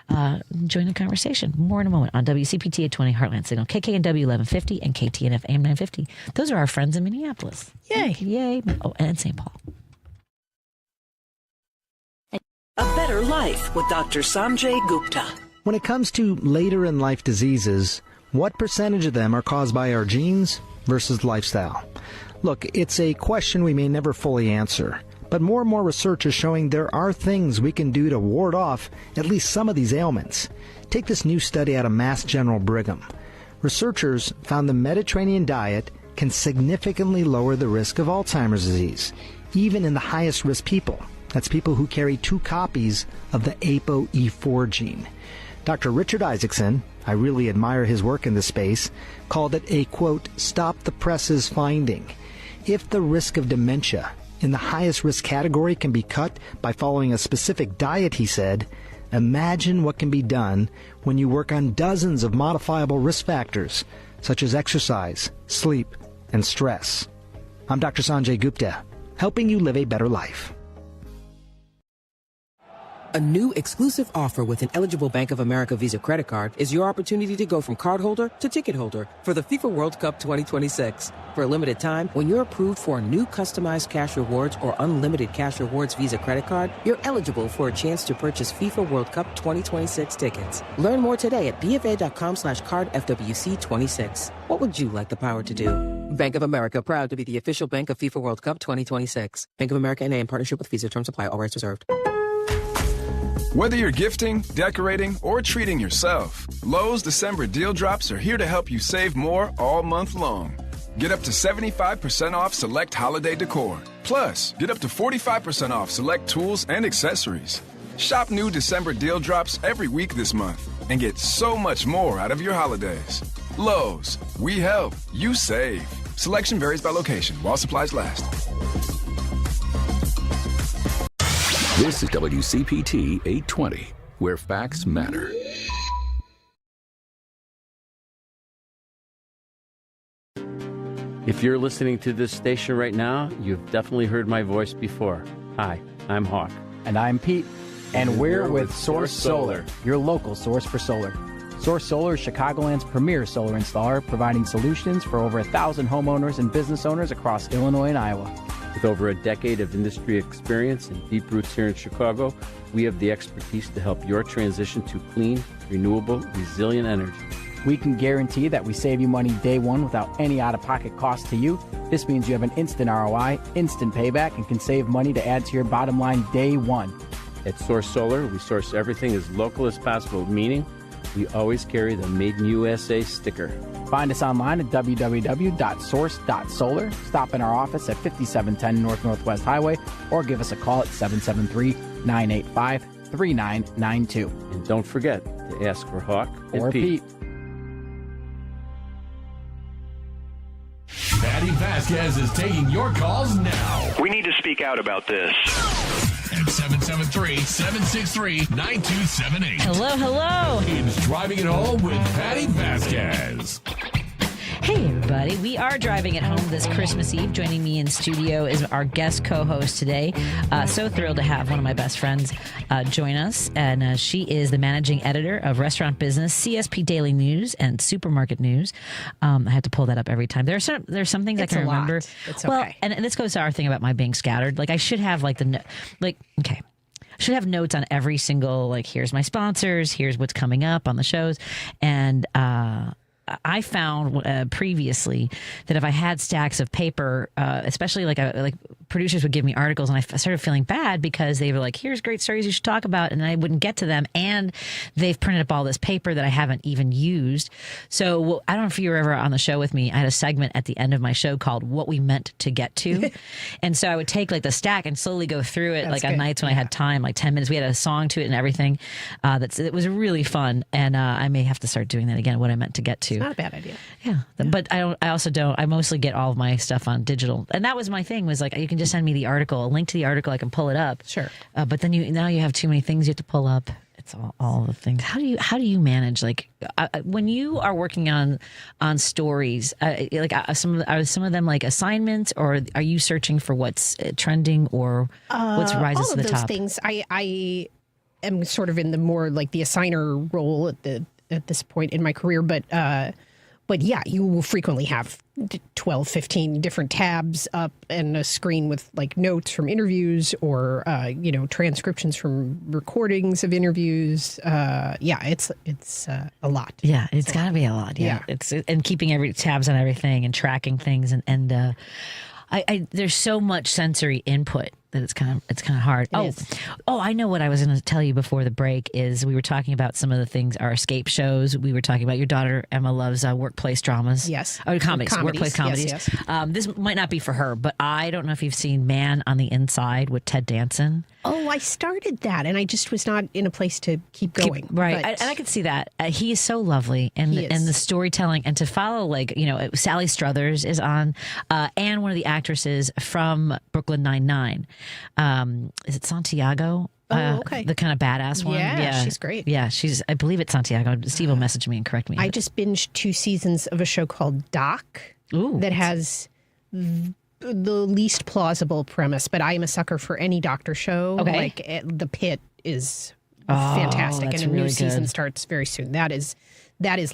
Join the conversation. More in a moment on WCPT at 20 Heartland Signal, KKNW 1150 and KTNF AM 950. Those are our friends in Minneapolis. Yay. Yay. Oh, and St. Paul. A Better Life with Dr. Sanjay Gupta. When it comes to later in life diseases, what percentage of them are caused by our genes versus lifestyle? Look, it's a question we may never fully answer, but more and more research is showing there are things we can do to ward off at least some of these ailments. Take this new study out of Mass General Brigham. Researchers found the Mediterranean diet can significantly lower the risk of Alzheimer's disease, even in the highest risk people. That's people who carry 2 copies of the ApoE4 gene. Dr. Richard Isaacson, I really admire his work in this space, called it a, quote, stop the presses finding. If the risk of dementia in the highest risk category can be cut by following a specific diet, he said, imagine what can be done when you work on dozens of modifiable risk factors, such as exercise, sleep, and stress. I'm Dr. Sanjay Gupta, helping you live a better life. A new exclusive offer with an eligible Bank of America Visa credit card is your opportunity to go from card holder to ticket holder for the FIFA World Cup 2026. For a limited time, when you're approved for a new customized cash rewards or unlimited cash rewards Visa credit card, you're eligible for a chance to purchase FIFA World Cup 2026 tickets. Learn more today at bfa.com/cardfwc26. What would you like the power to do? Bank of America, proud to be the official bank of FIFA World Cup 2026. Bank of America N.A. in partnership with Visa. Terms apply. All rights reserved. Whether you're gifting, decorating, or treating yourself, Lowe's December deal drops are here to help you save more all month long. Get up to 75% off select holiday decor. Plus, get up to 45% off select tools and accessories. Shop new December deal drops every week this month and get so much more out of your holidays. Lowe's, we help, you save. Selection varies by location while supplies last. This is WCPT 820, where facts matter. If you're listening to this station right now, you've definitely heard my voice before. Hi, I'm Hawk. And I'm Pete. And we're with Source Solar, your local source for solar. Source Solar is Chicagoland's premier solar installer, providing solutions for over 1,000 homeowners and business owners across Illinois and Iowa. With over a decade of industry experience and deep roots here in Chicago, we have the expertise to help your transition to clean, renewable, resilient energy. We can guarantee that we save you money day one without any out-of-pocket cost to you. This means you have an instant ROI, instant payback, and can save money to add to your bottom line day one. At Source Solar, we source everything as local as possible, meaning we always carry the Made in USA sticker. Find us online at www.source.solar. Stop in our office at 5710 North Northwest Highway or give us a call at 773-985-3992. And don't forget to ask for Hawk or and Pete. Patti Vasquez is taking your calls now. We need to speak out about this. At 773-763-9278. Hello. It's Driving It Home with Patti Vasquez. Hey, everybody. We are driving it home this Christmas Eve. Joining me in studio is our guest co-host today. So thrilled to have one of my best friends join us. And she is the managing editor of Restaurant Business, CSP Daily News, and Supermarket News. I have to pull that up every time. There's some things I can remember. It's well, okay. and this goes to our thing about my being scattered. Like, I should have, okay. I should have notes on every single, here's my sponsors, here's what's coming up on the shows. And I found previously that if I had stacks of paper, especially like producers would give me articles, and I started feeling bad because they were like, here's great stories you should talk about, and I wouldn't get to them, and they've printed up all this paper that I haven't even used. So I don't know if you were ever on the show with me. I had a segment at the end of my show called What We Meant to Get To. And so I would take the stack and slowly go through it. That's on good. nights when I had time, 10 minutes. We had a song to it and everything. It was really fun. And I may have to start doing that again, What I Meant to Get To. Not a bad idea. Yeah. But I also don't. I mostly get all of my stuff on digital, and that was my thing. Was you can just send me the article, a link to the article. I can pull it up. Sure. But then now you have too many things you have to pull up. It's all the things. How do you manage when you are working on stories? Some of them assignments, or are you searching for what's trending or what's rises to the top? All of those things. I am sort of in the more the assigner role at this point in my career, but yeah, you will frequently have 12, 15 different tabs up and a screen with notes from interviews or transcriptions from recordings of interviews. It's a lot. Yeah, it's got to be a lot. Yeah, it's and keeping tabs on everything and tracking things and there's so much sensory input that it's kind of hard. Oh, I know what I was going to tell you before the break is we were talking about some of the things, our escape shows. We were talking about your daughter Emma loves workplace dramas. Yes, comedies, workplace comedies. Yes, yes. This might not be for her, but I don't know if you've seen Man on the Inside with Ted Danson. Oh, I started that, and I just was not in a place to keep going. Right, and I could see that. He is so lovely, and the storytelling, and to follow, Sally Struthers is on, and one of the actresses from Brooklyn Nine-Nine. Is it Santiago? Oh, okay. The kind of badass one. Yeah, she's great. Yeah, I believe it's Santiago. Steve will message me and correct me. I just binged 2 seasons of a show called Doc that has the least plausible premise, but I am a sucker for any doctor show. Okay. Like The Pit is fantastic, and a new season starts very soon. That is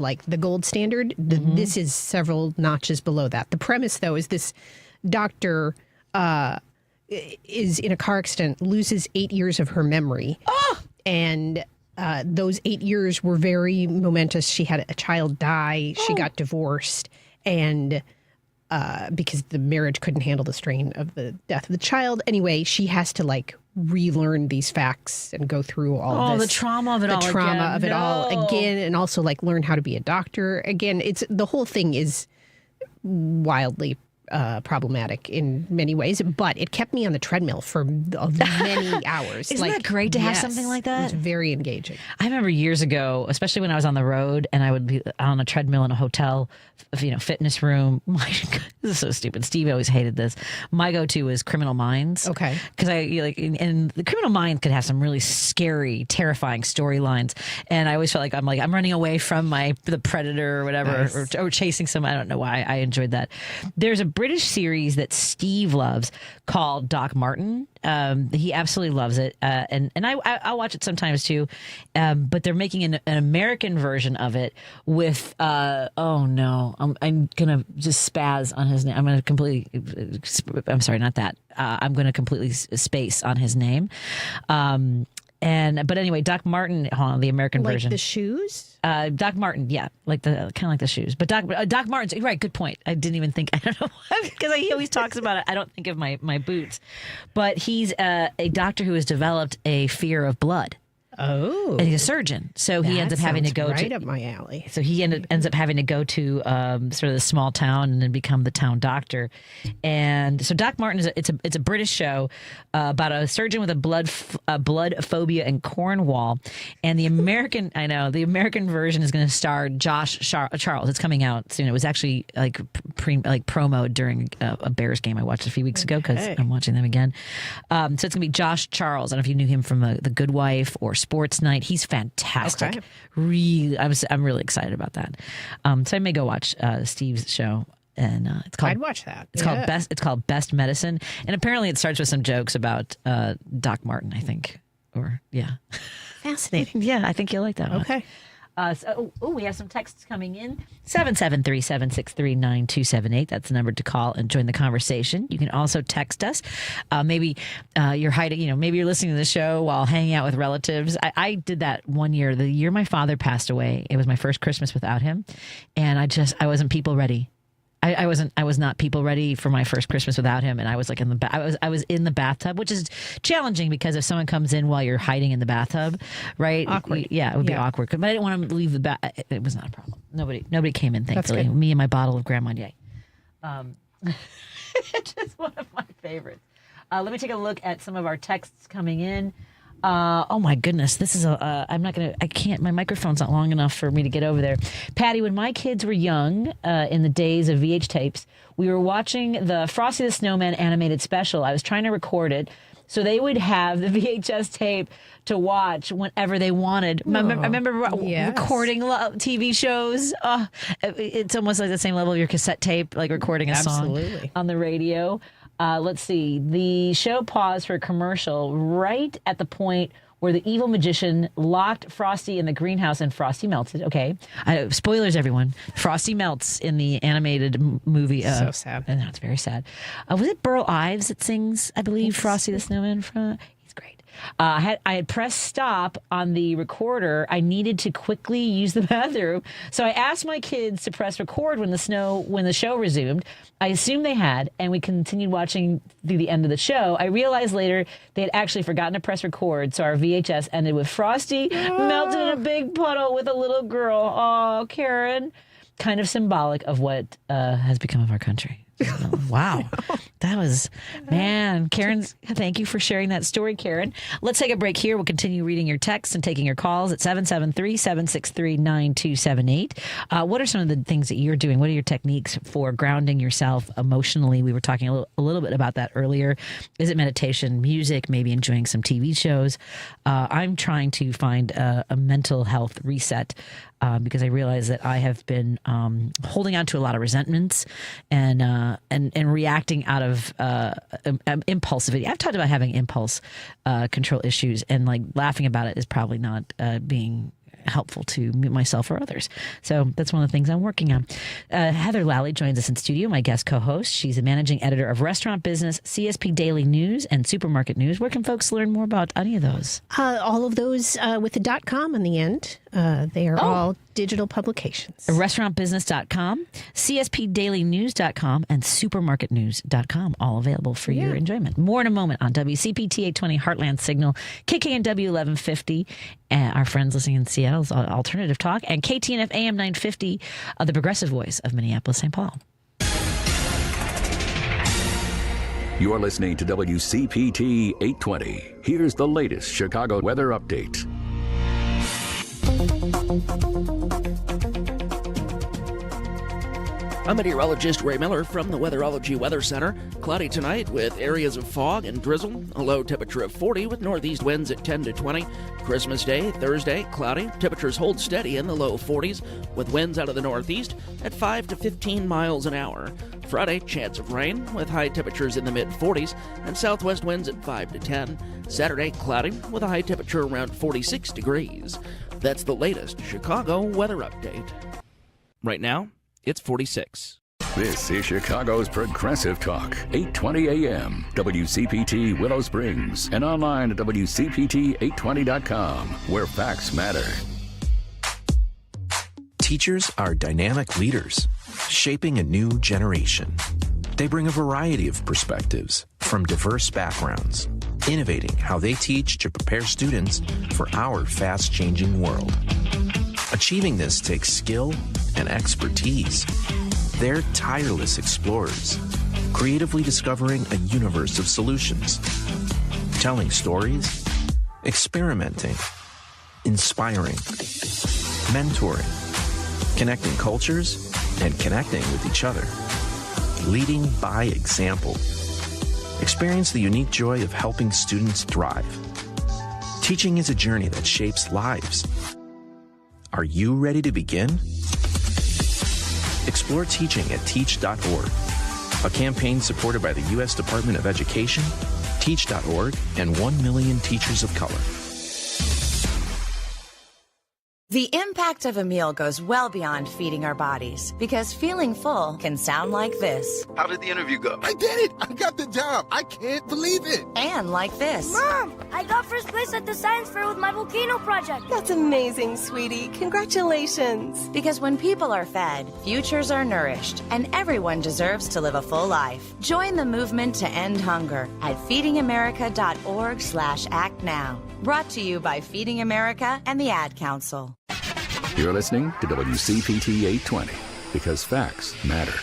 like the gold standard. This is several notches below that. The premise, though, is this doctor is in a car accident, loses 8 years of her memory, and those 8 years were very momentous. She had a child die. She got divorced, and because the marriage couldn't handle the strain of the death of the child. Anyway, she has to relearn these facts and go through all this. The trauma of it all again, and also learn how to be a doctor again. The whole thing is wildly problematic in many ways, but it kept me on the treadmill for many hours. Isn't that great to have something like that? It was very engaging. I remember years ago, especially when I was on the road and I would be on a treadmill in a hotel, fitness room. This is so stupid. Steve always hated this. My go-to is Criminal Minds. Okay. Because and the Criminal Minds could have some really scary, terrifying storylines. And I always felt like I'm running away from the predator or whatever, nice. or chasing someone. I don't know why I enjoyed that. There's a British series that Steve loves called Doc Martin. He absolutely loves it, and I'll watch it sometimes too. But they're making an American version of it with oh no, I'm gonna just spaz on his name. I'm gonna completely. I'm sorry, not that. I'm gonna completely space on his name. But anyway, Doc Martin, the American version. Like the shoes? Doc Martin, yeah, kind of like the shoes. But Doc Martin's right. Good point. I didn't even think. I don't know because he always talks about it. I don't think of my boots. But he's a doctor who has developed a fear of blood. Oh, and he's a surgeon, so he ends up having to go right up my alley. So he ends up having to go to sort of the small town and then become the town doctor. And so Doc Martin it's a British show about a surgeon with a blood phobia in Cornwall. And the American version is going to star Josh Charles. It's coming out soon. It was actually promoed during a Bears game I watched a few weeks ago because I'm watching them again. So it's going to be Josh Charles. I don't know if you knew him from The Good Wife or Sports Night. He's fantastic. Okay. Really, I'm really excited about that. So I may go watch Steve's show, and it's called. I'd watch that. It's called Best Medicine, and apparently it starts with some jokes about Doc Martin. I think, fascinating. Yeah, I think you'll like that one. Okay. We have some texts coming in. 773-763-9278. That's the number to call and join the conversation. You can also text us. Maybe you're hiding, maybe you're listening to the show while hanging out with relatives. I did that one year. The year my father passed away, it was my first Christmas without him. And I wasn't people ready. I was not people ready for my first Christmas without him, and I was I was in the bathtub, which is challenging because if someone comes in while you're hiding in the bathtub, right? Awkward. Yeah, it would be awkward. But I didn't want to leave the bath. It was not a problem. Nobody came in, thankfully. Me and my bottle of Grand Marnier. Just one of my favorites. Let me take a look at some of our texts coming in. Oh my goodness, this is I can't, my microphone's not long enough for me to get over there. Patty, when my kids were young, in the days of VH tapes, we were watching the Frosty the Snowman animated special. I was trying to record it, so they would have the VHS tape to watch whenever they wanted. I remember recording TV shows. It's almost like the same level of your cassette tape, like recording a song on the radio. Let's see. The show paused for a commercial right at the point where the evil magician locked Frosty in the greenhouse and Frosty melted. Okay. Spoilers, everyone. Frosty melts in the animated movie. So sad. And that's very sad. Was it Burl Ives that sings, I believe, Frosty the Snowman? He's great. I had pressed stop on the recorder. I needed to quickly use the bathroom. So I asked my kids to press record when the show resumed. I assumed they had, and we continued watching through the end of the show. I realized later they had actually forgotten to press record, so our VHS ended with Frosty melted in a big puddle with a little girl. Oh, Karen. Kind of symbolic of what has become of our country. Wow. That was, man, Karen, thank you for sharing that story, Karen. Let's take a break here. We'll continue reading your texts and taking your calls at 773-763-9278. What are some of the things that you're doing? What are your techniques for grounding yourself emotionally? We were talking a little bit about that earlier. Is it meditation, music, maybe enjoying some TV shows? I'm trying to find a mental health reset because I realize that I have been holding on to a lot of resentments and reacting out of impulsivity. I've talked about having impulse control issues, and like laughing about it is probably not being helpful to myself or others. So that's one of the things I'm working on. Heather Lalley joins us in studio, my guest co-host. She's a managing editor of Restaurant Business, CSP Daily News, and Supermarket News. Where can folks learn more about any of those? All of those with the .com on the end. They are all digital publications. Restaurantbusiness.com, CSPDailyNews.com, and SupermarketNews.com, all available for your enjoyment. More in a moment on WCPT 820 Heartland Signal, KKNW 1150, and our friends listening in Seattle's Alternative Talk, and KTNF AM 950, the progressive voice of Minneapolis, St. Paul. You're listening to WCPT 820. Here's the latest Chicago weather update. I'm meteorologist Ray Miller from the Weatherology Weather Center. Cloudy tonight with areas of fog and drizzle. A low temperature of 40 with northeast winds at 10 to 20. Christmas Day, Thursday, cloudy. Temperatures hold steady in the low 40s with winds out of the northeast at 5 to 15 miles an hour. Friday, chance of rain with high temperatures in the mid-40s and southwest winds at 5 to 10. Saturday, cloudy with a high temperature around 46 degrees. That's the latest Chicago weather update. Right now, it's 46. This is Chicago's Progressive Talk, 820 AM, WCPT Willow Springs, and online at WCPT820.com, where facts matter. Teachers are dynamic leaders, shaping a new generation. They bring a variety of perspectives from diverse backgrounds, innovating how they teach to prepare students for our fast-changing world. Achieving this takes skill and expertise. They're tireless explorers, creatively discovering a universe of solutions, telling stories, experimenting, inspiring, mentoring, connecting cultures, and connecting with each other, leading by example. Experience the unique joy of helping students thrive. Teaching is a journey that shapes lives. Are you ready to begin? Explore teaching at teach.org, a campaign supported by the U.S. Department of Education, Teach.org, and 1 million teachers of color. The impact of a meal goes well beyond feeding our bodies, because feeling full can sound like this. How did the interview go? I did it! I got the job! I can't believe it! And like this. Mom, I got first place at the science fair with my volcano project. That's amazing, sweetie. Congratulations. Because when people are fed, futures are nourished, and everyone deserves to live a full life. Join the movement to end hunger at feedingamerica.org/act now. Brought to you by Feeding America and the Ad Council. You're listening to WCPT 820, because facts matter.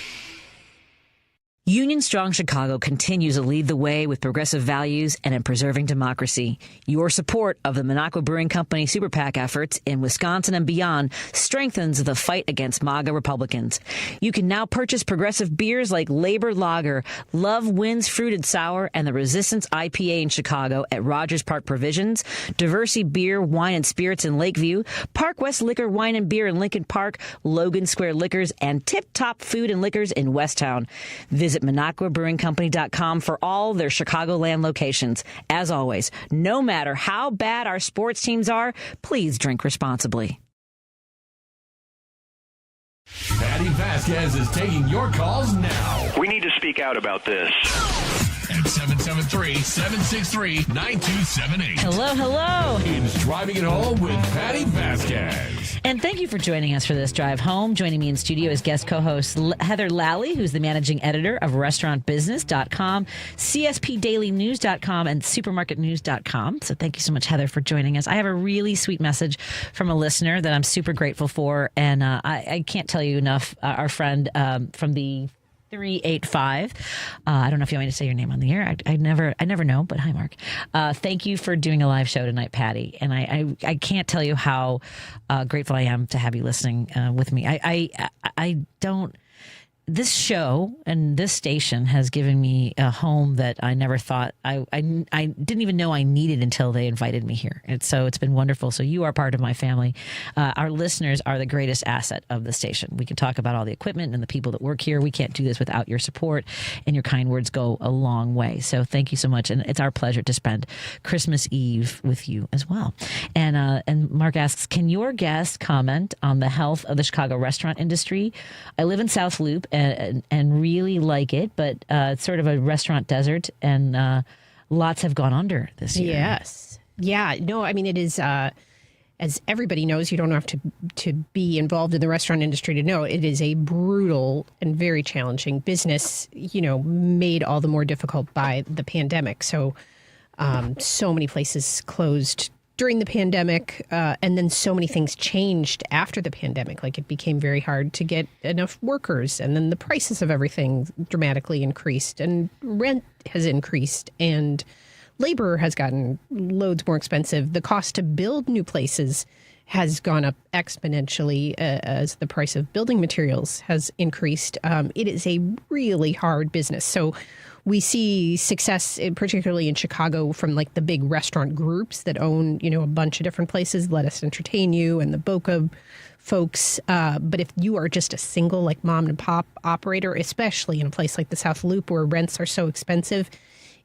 Union Strong Chicago continues to lead the way with progressive values and in preserving democracy. Your support of the Minocqua Brewing Company Super PAC efforts in Wisconsin and beyond strengthens the fight against MAGA Republicans. You can now purchase progressive beers like Labor Lager, Love Wins Fruited Sour, and the Resistance IPA in Chicago at Rogers Park Provisions, Diversity Beer, Wine, and Spirits in Lakeview, Park West Liquor, Wine, and Beer in Lincoln Park, Logan Square Liquors, and Tip Top Food and Liquors in Westtown. Visit MinocquaBrewingCompany.com for all their Chicagoland locations. As always, no matter how bad our sports teams are, please drink responsibly. Patti Vasquez is taking your calls now. We need to speak out about this. at 773-763-9278. Hello. It's Driving It Home with Patti Vasquez. And thank you for joining us for this drive home. Joining me in studio is guest co-host Heather Lalley, who's the managing editor of restaurantbusiness.com, CSPDailyNews.com, and supermarketnews.com. So thank you so much, Heather, for joining us. I have a really sweet message from a listener that I'm super grateful for. And I can't tell you enough, our friend from the 385. I don't know if you want me to say your name on the air. I never know, but hi, Mark. Thank you for doing a live show tonight, Patti. And I can't tell you how grateful I am to have you listening with me. I don't. This show and this station has given me a home that I never thought I didn't even know I needed until they invited me here. And so it's been wonderful. So you are part of my family. Our listeners are the greatest asset of the station. We can talk about all the equipment and the people that work here. We can't do this without your support, and your kind words go a long way. So thank you so much. And it's our pleasure to spend Christmas Eve with you as well. And Mark asks, can your guest comment on the health of the Chicago restaurant industry? I live in South Loop and really like it, but it's sort of a restaurant desert, and lots have gone under this year. Yes. Yeah. No, I mean, it is, as everybody knows, you don't have to be involved in the restaurant industry to know, it is a brutal and very challenging business, made all the more difficult by the pandemic. So, so many places closed during the pandemic, and then so many things changed after the pandemic. Like, it became very hard to get enough workers, and then the prices of everything dramatically increased, and rent has increased, and labor has gotten loads more expensive. The cost to build new places has gone up exponentially as the price of building materials has increased. It is a really hard business. So we see success, particularly in Chicago, from like the big restaurant groups that own, a bunch of different places, Let Us Entertain You and the Boca folks. But if you are just a single like mom and pop operator, especially in a place like the South Loop where rents are so expensive,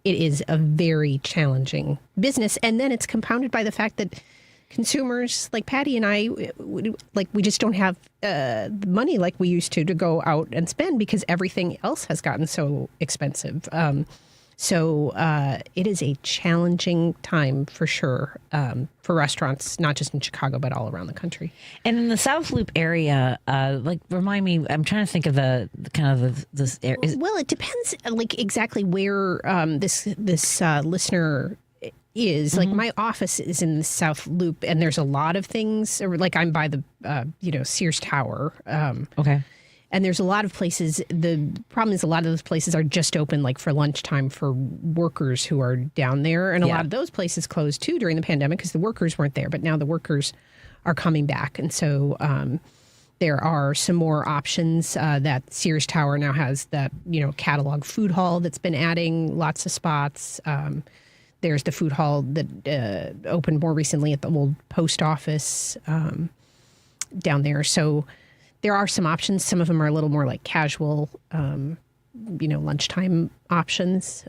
it is a very challenging business. And then it's compounded by the fact that consumers like Patti and I, we just don't have the money like we used to go out and spend because everything else has gotten so expensive. So it is a challenging time for sure for restaurants, not just in Chicago, but all around the country. And in the South Loop area, remind me, I'm trying to think of this area. Well, it depends exactly where this listener is. Like, my office is in the South Loop, and there's a lot of things, I'm by the Sears Tower. Okay. And there's a lot of places. The problem is a lot of those places are just open for lunchtime for workers who are down there. And a lot of those places closed too during the pandemic because the workers weren't there. But now the workers are coming back. And so there are some more options. That Sears Tower now has that, catalog food hall that's been adding lots of spots. There's the food hall that opened more recently at the old post office down there. So there are some options. Some of them are a little more casual, lunchtime options.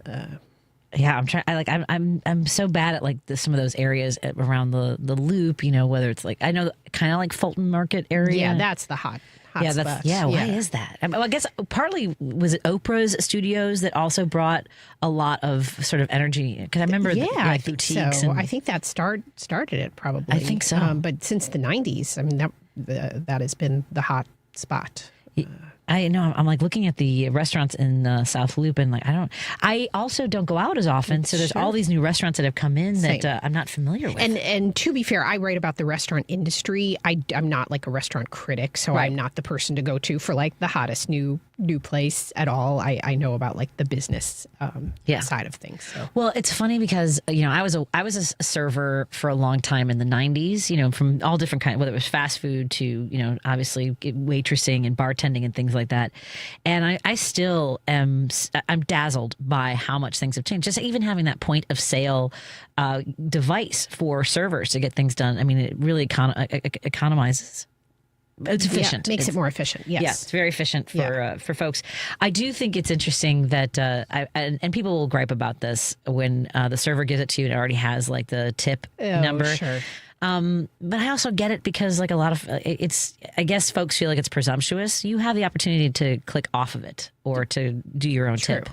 Yeah, I'm trying. I'm so bad at some of those areas around the Loop. Whether it's I know kind of like Fulton Market area. Yeah, that's the hot spot. Why is that? I guess partly was it Oprah's studios that also brought a lot of sort of energy, because I remember I think so. And, I think that started it probably. I think so. But since the 90s, I mean that has been the hot spot. I know. I'm looking at the restaurants in South Loop, and I also don't go out as often. So there's all these new restaurants that have come in that I'm not familiar with. And to be fair, I write about the restaurant industry. I'm not a restaurant critic, so I'm not the person to go to for the hottest new place at all. I know about the business side of things. So. Well, it's funny because I was a server for a long time in the 90s. From all different kinds, whether it was fast food to obviously waitressing and bartending and things like that. And I still I'm dazzled by how much things have changed. Just even having that point of sale device for servers to get things done. I mean, it really economizes. It's efficient. Makes it more efficient. Yes. Yeah, it's very efficient for folks. I do think it's interesting that, and people will gripe about this when the server gives it to you and it already has the tip number. Sure. But I also get it because a lot of I guess folks feel it's presumptuous. You have the opportunity to click off of it or to do your own tip,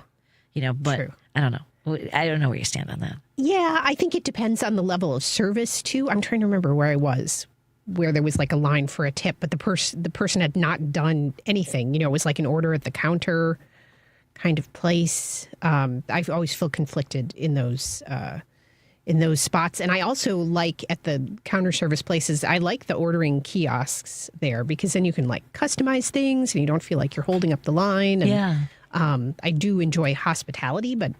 but True. I don't know. I don't know where you stand on that. Yeah, I think it depends on the level of service too. I'm trying to remember where I was, where there was like a line for a tip, but the person had not done anything. It was like an order at the counter kind of place. I always feel conflicted in those spots. And I also like at the counter service places, I like the ordering kiosks there because then you can like customize things and you don't feel like you're holding up the line. And, yeah. I do enjoy hospitality, but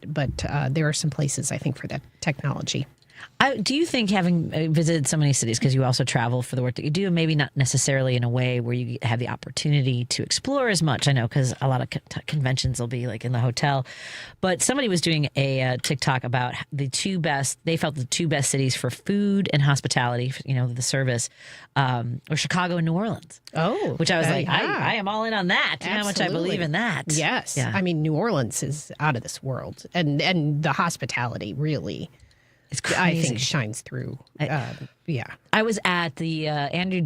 there are some places I think for that technology. Do you think, having visited so many cities, because you also travel for the work that you do, maybe not necessarily in a way where you have the opportunity to explore as much? I know because a lot of conventions will be like in the hotel, but somebody was doing a TikTok about they felt the two best cities for food and hospitality, the service, were Chicago and New Orleans. Oh, which I was like, yeah. I am all in on that. Do you know how much I believe in that? Yes. Yeah. I mean, New Orleans is out of this world, and the hospitality really, it's crazy. I think shines through. Yeah. I was at the Andrew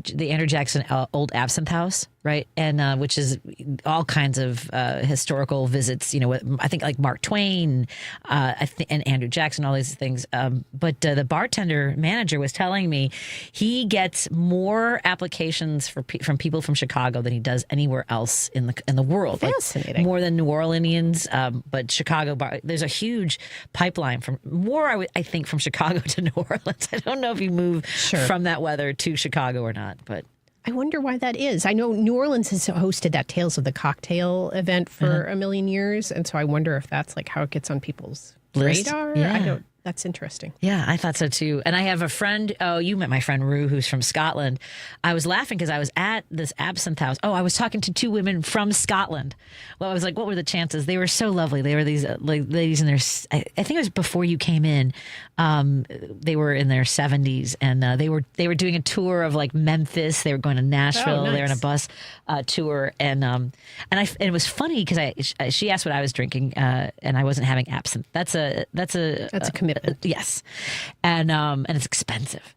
Jackson Old Absinthe House, right? And which is all kinds of historical visits, I think like Mark Twain, and Andrew Jackson, all these things. But the manager was telling me he gets more applications from people from Chicago than he does anywhere else in the world. Fascinating. Like more than New Orleanians, but Chicago, there's a huge pipeline I think from Chicago to New Orleans. I don't know if you move from that weather to Chicago or not, but I wonder why that is. I know New Orleans has hosted that Tales of the Cocktail event for a million years, and so I wonder if that's like how it gets on people's radar. Yeah. That's interesting. Yeah, I thought so too. And I have a friend, you met my friend Rue, who's from Scotland. I was laughing because I was at this absinthe house. I was talking to two women from Scotland. Well, I was like, what were the chances? They were so lovely. They were these ladies in their, I think it was before you came in. They were in their 70s, and they were doing a tour of like Memphis. They were going to Nashville. Nice. They were on a bus tour, and it was funny because she asked what I was drinking, and I wasn't having absinthe. That's a commitment. Yes, and it's expensive.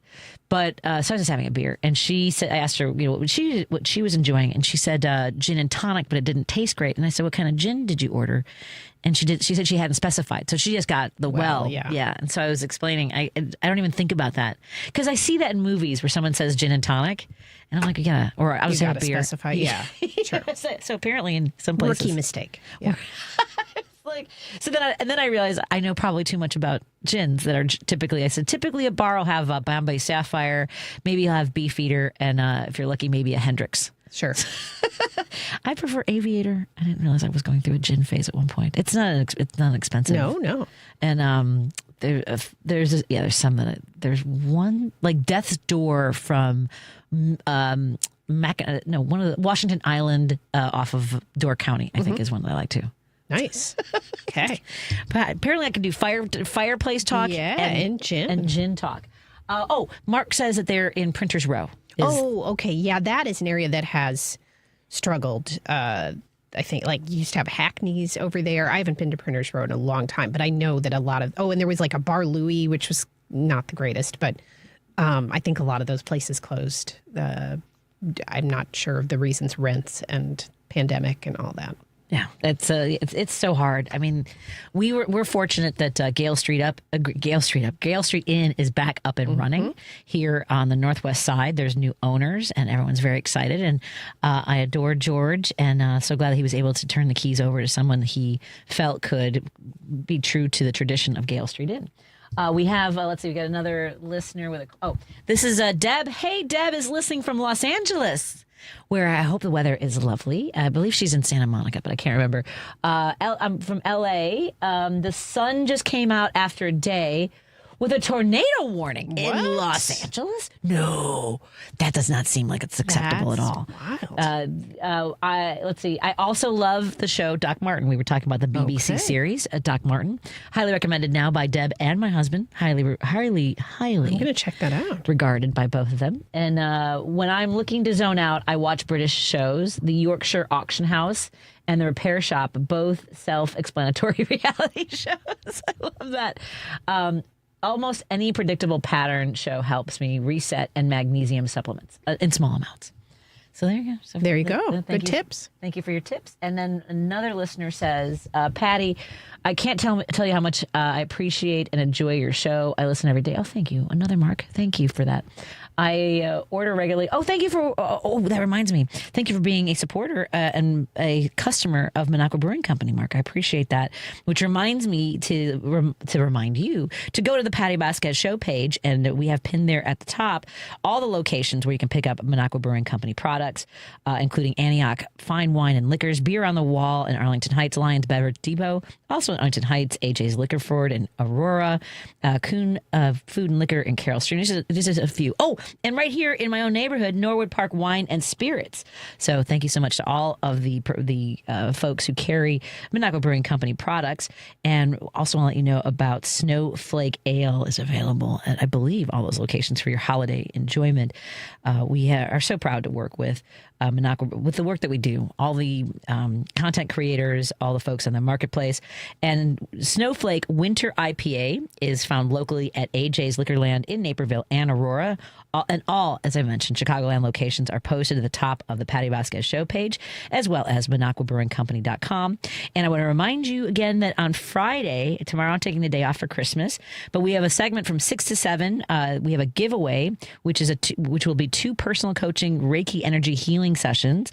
But so I was just having a beer, and she said, I asked her, what she was enjoying, and she said gin and tonic, but it didn't taste great. And I said, what kind of gin did you order? And she said she hadn't specified, so she just got the yeah. And so I was explaining, I don't even think about that because I see that in movies where someone says gin and tonic, and I'm like, or I was having a beer. Specify, yeah, sure. So apparently in some places, rookie mistake. Yeah. Then I realized I know probably too much about gins that are typically a bar will have a Bombay Sapphire, maybe you'll have Beefeater, and if you're lucky, maybe a Hendrix. Sure. I prefer Aviator. I didn't realize I was going through a gin phase at one point. It's not expensive. No. And there's some that there's one like Death's Door from one of the Washington Island off of Door County, I think is one that I like too. Nice. Okay. But apparently I can do fireplace talk and gin talk. Mark says that they're in Printers Row. Okay. Yeah, that is an area that has struggled. I think like you used to have Hackney's over there. I haven't been to Printers Row in a long time, but I know that a lot of, and there was like a Bar Louie, which was not the greatest, but I think a lot of those places closed. I'm not sure of the reasons, rents and pandemic and all that. Yeah, it's so hard. I mean, we're fortunate that Gale Street Inn is back up and running here on the Northwest Side. There's new owners, and everyone's very excited. And I adore George, and so glad that he was able to turn the keys over to someone he felt could be true to the tradition of Gale Street Inn. We have, let's see, we got another listener with this is Deb. Hey, Deb is listening from Los Angeles, where I hope the weather is lovely. I believe she's in Santa Monica, but I can't remember. I'm from LA. The sun just came out after a day with a tornado warning in Los Angeles. No, that does not seem like it's acceptable at all. Wild. Let's see. I also love the show Doc Martin. We were talking about the BBC series Doc Martin. Highly recommended now by Deb and my husband. Highly. I'm going to check that out. Regarded by both of them. And when I'm looking to zone out, I watch British shows. The Yorkshire Auction House and The Repair Shop, both self-explanatory reality shows. I love that. Almost any predictable pattern show helps me reset, and magnesium supplements in small amounts. So there you go. So there you go. Good tips. Thank you for your tips. And then another listener says, Patty, I can't tell you how much I appreciate and enjoy your show. I listen every day. Oh, thank you. Another Mark. Thank you for that. I order regularly. Oh, thank you for. That reminds me. Thank you for being a supporter and a customer of Minocqua Brewing Company, Mark. I appreciate that. Which reminds me to remind you to go to the Patti Vasquez show page, and we have pinned there at the top all the locations where you can pick up Minocqua Brewing Company products, including Antioch Fine Wine and Liquors, Beer on the Wall in Arlington Heights, Lions Beverage Depot, also in Arlington Heights, AJ's Liquorford and Aurora, Kuhn Food and Liquor in Carroll Street. This is a few. Oh, and right here in my own neighborhood, Norwood Park Wine and Spirits. So thank you so much to all of the folks who carry Minocqua Brewing Company products. And also want to let you know about Snowflake Ale is available at, I believe, all those locations for your holiday enjoyment. We are so proud to work with Minocqua, with the work that we do, all the content creators, all the folks in the marketplace. And Snowflake Winter IPA is found locally at AJ's Liquorland in Naperville and Aurora. And all, as I mentioned, Chicagoland locations are posted at the top of the Patti Vasquez show page, as well as MinocquaBrewingCompany.com. And I want to remind you again that on Friday, tomorrow I'm taking the day off for Christmas, but we have a segment from 6 to 7. We have a giveaway, which will be 2 personal coaching Reiki energy healing sessions,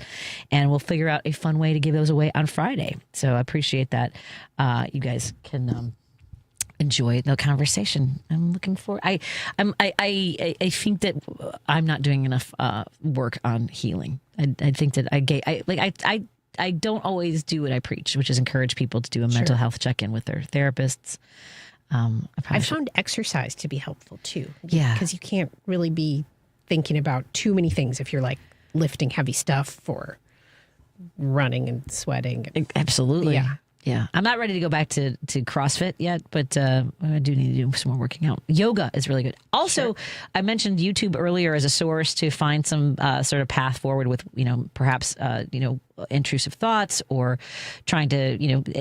and we'll figure out a fun way to give those away on Friday. So I appreciate that. You guys can enjoy the conversation. I'm looking forward. I think that I'm not doing enough work on healing. I think that I don't always do what I preach, which is encourage people to do a mental health check-in with their therapists. I found exercise to be helpful too. Yeah, because you can't really be thinking about too many things if you're like lifting heavy stuff or running and sweating. Absolutely. Yeah. I'm not ready to go back to CrossFit yet, but I do need to do some more working out. Yoga is really good. Also, I mentioned YouTube earlier as a source to find some sort of path forward with, perhaps, intrusive thoughts or trying to,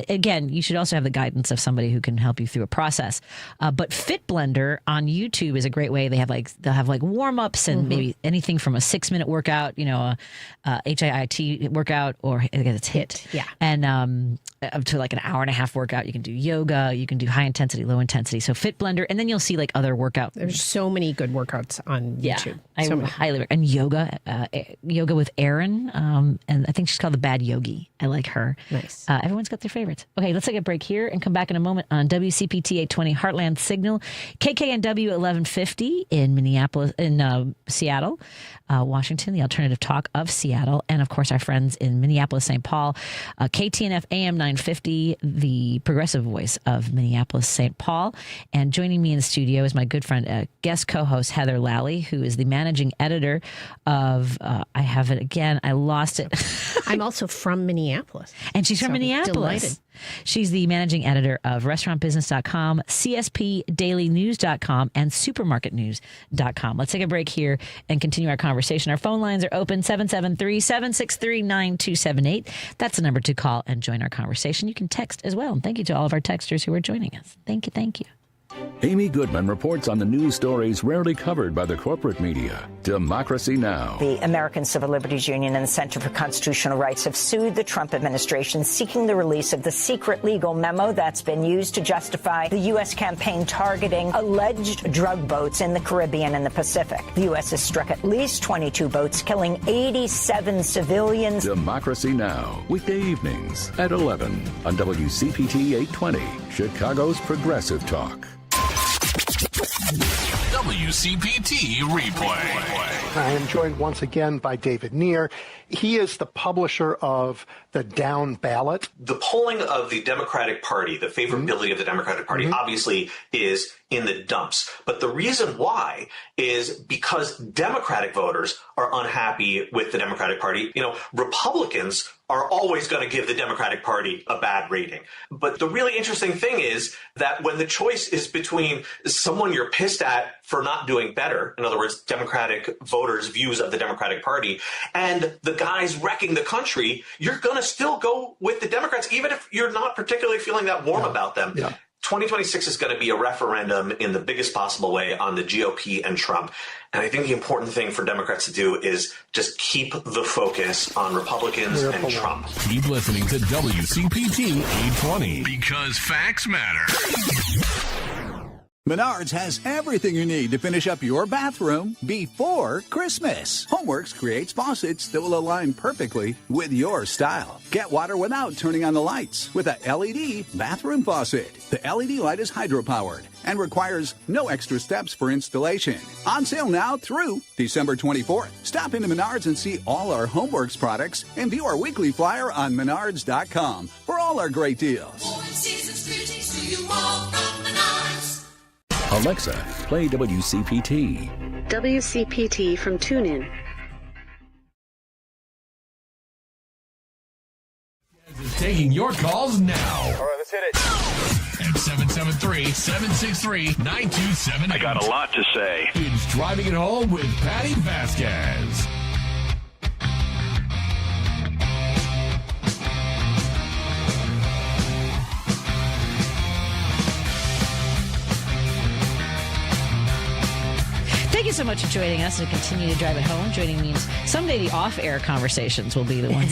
again, you should also have the guidance of somebody who can help you through a process. But Fit Blender on YouTube is a great way. They'll have warm ups and maybe anything from a 6-minute workout, a HIIT workout, or I guess it's HIIT. Yeah. And up to like an hour and a half workout. You can do yoga, you can do high intensity, low intensity. So Fit Blender, and then you'll see like other workouts. There's so many good workouts on YouTube. I highly recommend. And yoga with Erin, and I think she's called the Bad Yogi. I like her. Nice. Everyone's got their favorites. Okay, let's take a break here and come back in a moment on WCPT 820 Heartland Signal, KKNW 1150 in Seattle, Washington, the alternative talk of Seattle, and of course our friends in Minneapolis, St. Paul, KTNF AM 950, the progressive voice of Minneapolis, St. Paul. And joining me in the studio is my good friend, guest co-host Heather Lalley, who is the managing editor of, I have it again, I lost it. I'm also from Minneapolis. And she's from Minneapolis. Delighted. She's the managing editor of restaurantbusiness.com, CSPDailyNews.com, and supermarketnews.com. Let's take a break here and continue our conversation. Our phone lines are open, 773-763-9278. That's the number to call and join our conversation. You can text as well. And thank you to all of our texters who are joining us. Thank you. Thank you. Amy Goodman reports on the news stories rarely covered by the corporate media. Democracy Now! The American Civil Liberties Union and the Center for Constitutional Rights have sued the Trump administration, seeking the release of the secret legal memo that's been used to justify the U.S. campaign targeting alleged drug boats in the Caribbean and the Pacific. The U.S. has struck at least 22 boats, killing 87 civilians. Democracy Now! Weekday evenings at 11 on WCPT 820, Chicago's Progressive Talk. WCPT Replay. I am joined once again by David Neer. He is the publisher of The Down Ballot. The polling of the Democratic Party, the favorability of the Democratic Party, obviously is in the dumps. But the reason why is because Democratic voters are unhappy with the Democratic Party. Republicans are always going to give the Democratic Party a bad rating. But the really interesting thing is that when the choice is between someone you're pissed at for not doing better, in other words, Democratic voters' views of the Democratic Party, and the guys wrecking the country, you're going to still go with the Democrats, even if you're not particularly feeling that warm about them. 2026 is going to be a referendum in the biggest possible way on the GOP and Trump. And I think the important thing for Democrats to do is just keep the focus on Republicans and Trump. Keep listening to WCPT 820 because facts matter. Menards has everything you need to finish up your bathroom before Christmas. Homeworks creates faucets that will align perfectly with your style. Get water without turning on the lights with a LED bathroom faucet. The LED light is hydro-powered and requires no extra steps for installation. On sale now through December 24th. Stop into Menards and see all our Homeworks products and view our weekly flyer on menards.com for all our great deals. Alexa, play WCPT. WCPT from TuneIn. Taking your calls now. All right, let's hit it. At 773-763-9278. I got a lot to say. It's Driving It Home with Patti Vasquez. Thank you so much for joining us to continue to drive it home. Joining means someday the off-air conversations will be the ones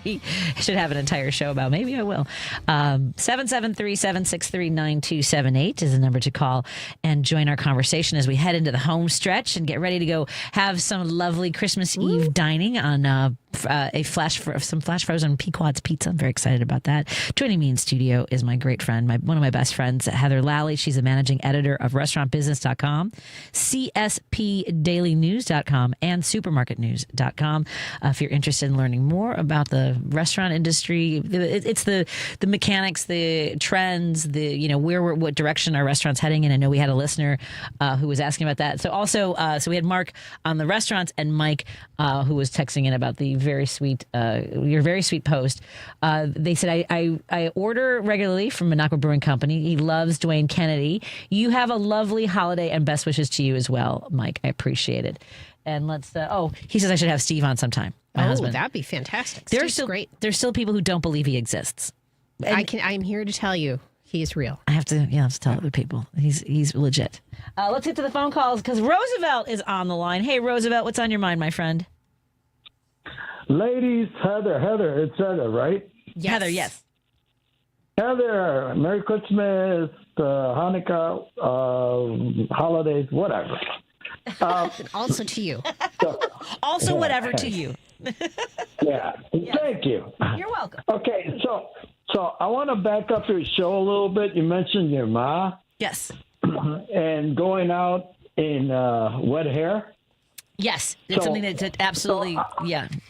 we should have an entire show about. Maybe I will. 773-763-9278 is the number to call and join our conversation as we head into the home stretch and get ready to go have some lovely Christmas Eve dining on some flash frozen Pequod's pizza. I'm very excited about that. Joining me in studio is my great friend, one of my best friends, Heather Lalley. She's the managing editor of restaurantbusiness.com, CSPDailynews.com, and supermarketnews.com. If you're interested in learning more about the restaurant industry, it's the mechanics, the trends, what direction our restaurant's heading in. I know we had a listener who was asking about that. So also, we had Mark on the restaurants and Mike who was texting in about the very sweet, your very sweet post. They said, I order regularly from Minocqua Brewing Company. He loves Dwayne Kennedy. You have a lovely holiday and best wishes to you as well, Mike. I appreciate it. And let's, he says I should have Steve on sometime. My husband. That'd be fantastic. Great. There's still people who don't believe he exists. And I'm here to tell you he is real. I have to tell other people. He's legit. Let's get to the phone calls because Roosevelt is on the line. Hey, Roosevelt, what's on your mind, my friend? Ladies, Heather, it's Heather, right? Yes. Heather, yes. Heather, Merry Christmas, Hanukkah, holidays, whatever. Also to you. Whatever to you. Yeah, thank you. You're welcome. Okay, so I want to back up your show a little bit. You mentioned your ma. Yes. And going out in wet hair. Yes, it's something that absolutely,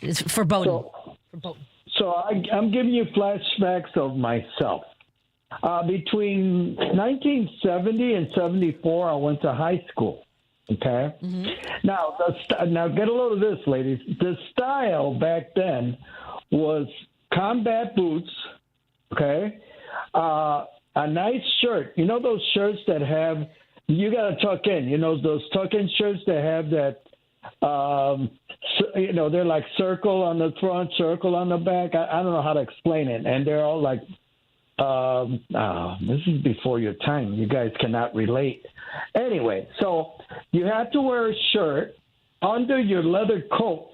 it's foreboding. So I'm giving you flashbacks of myself. Between 1970 and 74, I went to high school. Okay? Mm-hmm. Now get a load of this, ladies. The style back then was combat boots, okay? A nice shirt. You know those shirts that have, you got to tuck in. You know those tuck-in shirts that have that, they're like circle on the front, circle on the back. I don't know how to explain it. And they're all like, this is before your time. You guys cannot relate. Anyway, so you have to wear a shirt under your leather coat.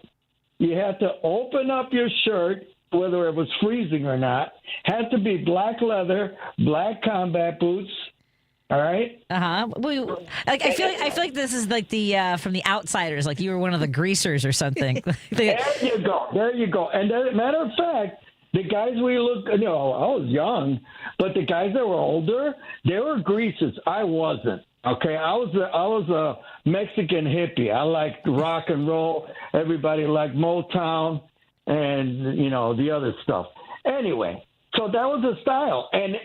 You have to open up your shirt, whether it was freezing or not. Had to be black leather, black combat boots. All right. I feel like this is like the from The Outsiders, like you were one of the greasers or something. There you go. And as a matter of fact, the guys we look, I was young, but the guys that were older, they were greasers. I wasn't. Okay, I was a Mexican hippie. I liked rock and roll. Everybody liked Motown and the other stuff. Anyway. So that was the style, and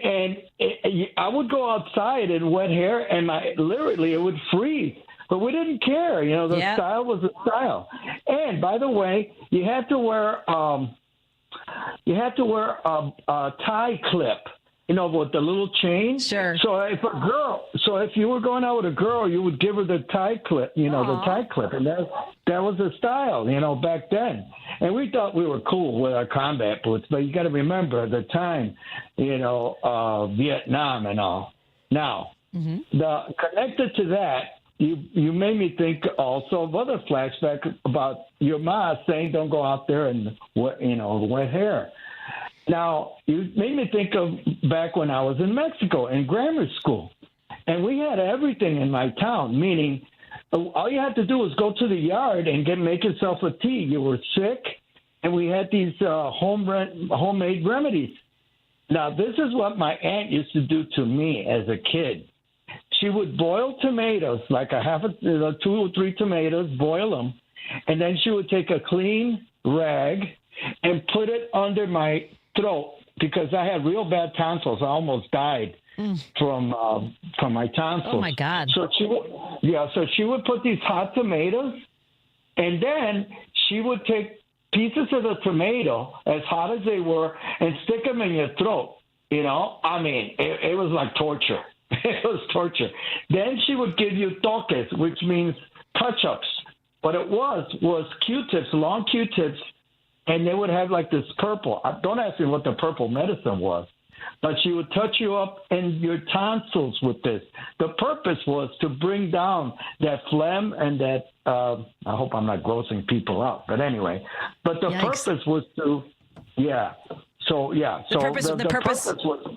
I would go outside in wet hair, and literally it would freeze. But we didn't care, The style was the style. And by the way, you had to wear a tie clip. with the little chain. Sure. So if you were going out with a girl, you would give her the tie clip, the tie clip, and that was the style, back then. And we thought we were cool with our combat boots, but you got to remember the time, Vietnam and all. Now, connected to that, you made me think also of other flashbacks about your ma saying don't go out there and wet hair. Now, you made me think of back when I was in Mexico in grammar school, and we had everything in my town, meaning all you had to do was go to the yard and make yourself a tea. You were sick, and we had these homemade remedies. Now, this is what my aunt used to do to me as a kid. She would boil tomatoes, like 2 or 3 tomatoes, boil them, and then she would take a clean rag and put it under my throat because I had real bad tonsils. I almost died from my tonsils. Oh my God! So she would put these hot tomatoes, and then she would take pieces of the tomato, as hot as they were, and stick them in your throat. I mean, it was like torture. It was torture. Then she would give you toques, which means touch-ups. What it was Q-tips, long Q-tips, and they would have like this purple. Don't ask me what the purple medicine was, but she would touch you up in your tonsils with this. The purpose was to bring down that phlegm and that, I hope I'm not grossing people out, but anyway. But the purpose was to, yeah. So, yeah. So the purpose was...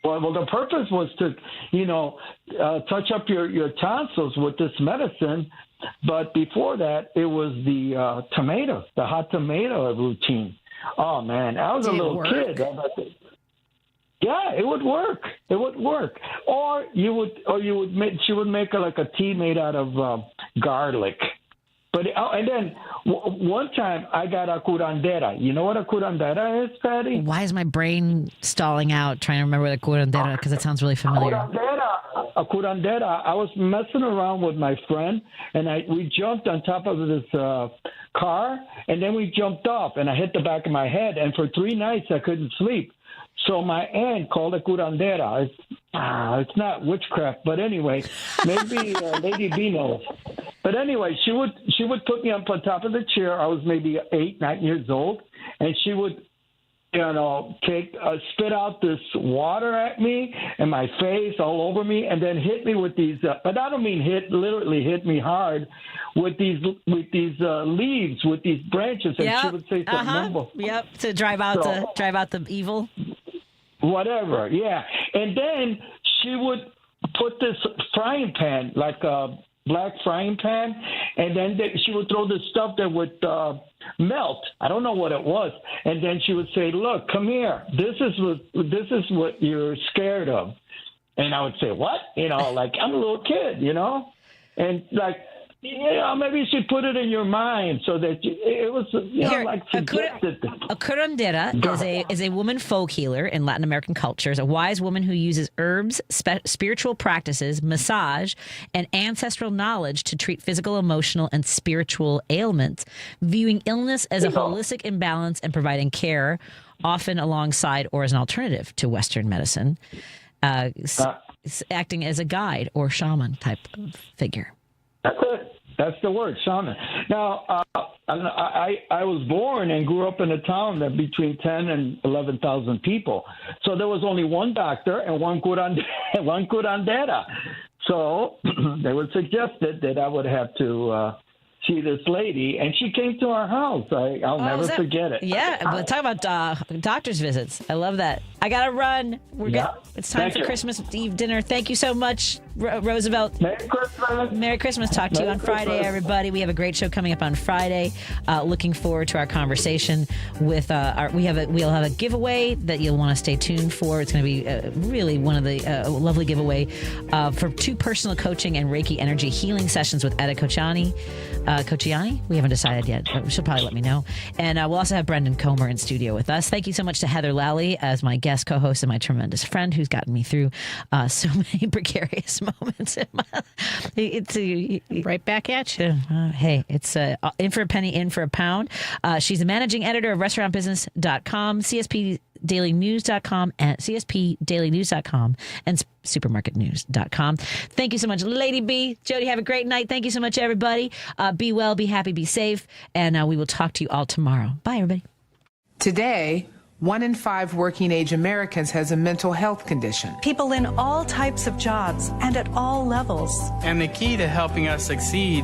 Well, the purpose was to, touch up your tonsils with this medicine. But before that, it was the hot tomato routine. Oh, man, I was a little kid. Yeah, it would work. It would work. She would make like a tea made out of garlic. But and then one time I got a curandera. You know what a curandera is, Patty? Why is my brain stalling out trying to remember the curandera? Because it sounds really familiar. A curandera. I was messing around with my friend, and we jumped on top of this car, and then we jumped off, and I hit the back of my head, and for 3 nights I couldn't sleep. So my aunt called it curandera. It's not witchcraft, but anyway, maybe Lady B knows. But anyway, she would put me up on top of the chair. I was maybe 8, 9 years old, and she would, spit out this water at me and my face all over me, and then hit me with these. But I don't mean literally hit me hard, with these leaves, with these branches, and she would say something. Yep, to drive out the evil. Whatever, yeah. And then she would put this frying pan, like a black frying pan, and then she would throw this stuff that would melt. I don't know what it was. And then she would say, "Look, come here. This is what you're scared of." And I would say, "What?" Like I'm a little kid, and like. Maybe you should put it in your mind so that it was, like suggested. A curandera is a woman folk healer in Latin American cultures, a wise woman who uses herbs, spiritual practices, massage, and ancestral knowledge to treat physical, emotional, and spiritual ailments, viewing illness as a holistic imbalance and providing care, often alongside or as an alternative to Western medicine, acting as a guide or shaman type of figure. That's it. That's the word, shaman. Now, I was born and grew up in a town that between 10 and 11,000 people. So there was only one doctor and one curandera. So they would suggest that I would have to see this lady, and she came to our house. I'll never forget it. Yeah, but talk about doctor's visits. I love that. I got to run. It's time for Christmas Eve dinner. Thank you so much, Roosevelt. Merry Christmas. Merry Christmas. Talk to you on Friday, everybody. We have a great show coming up on Friday. Looking forward to our conversation with we'll have a giveaway that you'll want to stay tuned for. It's going to be really one of the lovely giveaway for 2 personal coaching and Reiki energy healing sessions with Etta Kochiani. We haven't decided yet. She'll probably let me know. And we'll also have Brendan Comer in studio with us. Thank you so much to Heather Lalley as my guest guest co-host and my tremendous friend who's gotten me through so many precarious moments in my life. It's right back at you. Hey, it's in for a penny, in for a pound. She's the managing editor of restaurantbusiness.com, CSPDailyNews.com, and CSPDailyNews.com, and supermarketnews.com. Thank you so much, Lady B. Jody, have a great night. Thank you so much, everybody. Be well, be happy, be safe, and we will talk to you all tomorrow. Bye, everybody. Today, 1 in 5 working-age Americans has a mental health condition. People in all types of jobs and at all levels. And the key to helping us succeed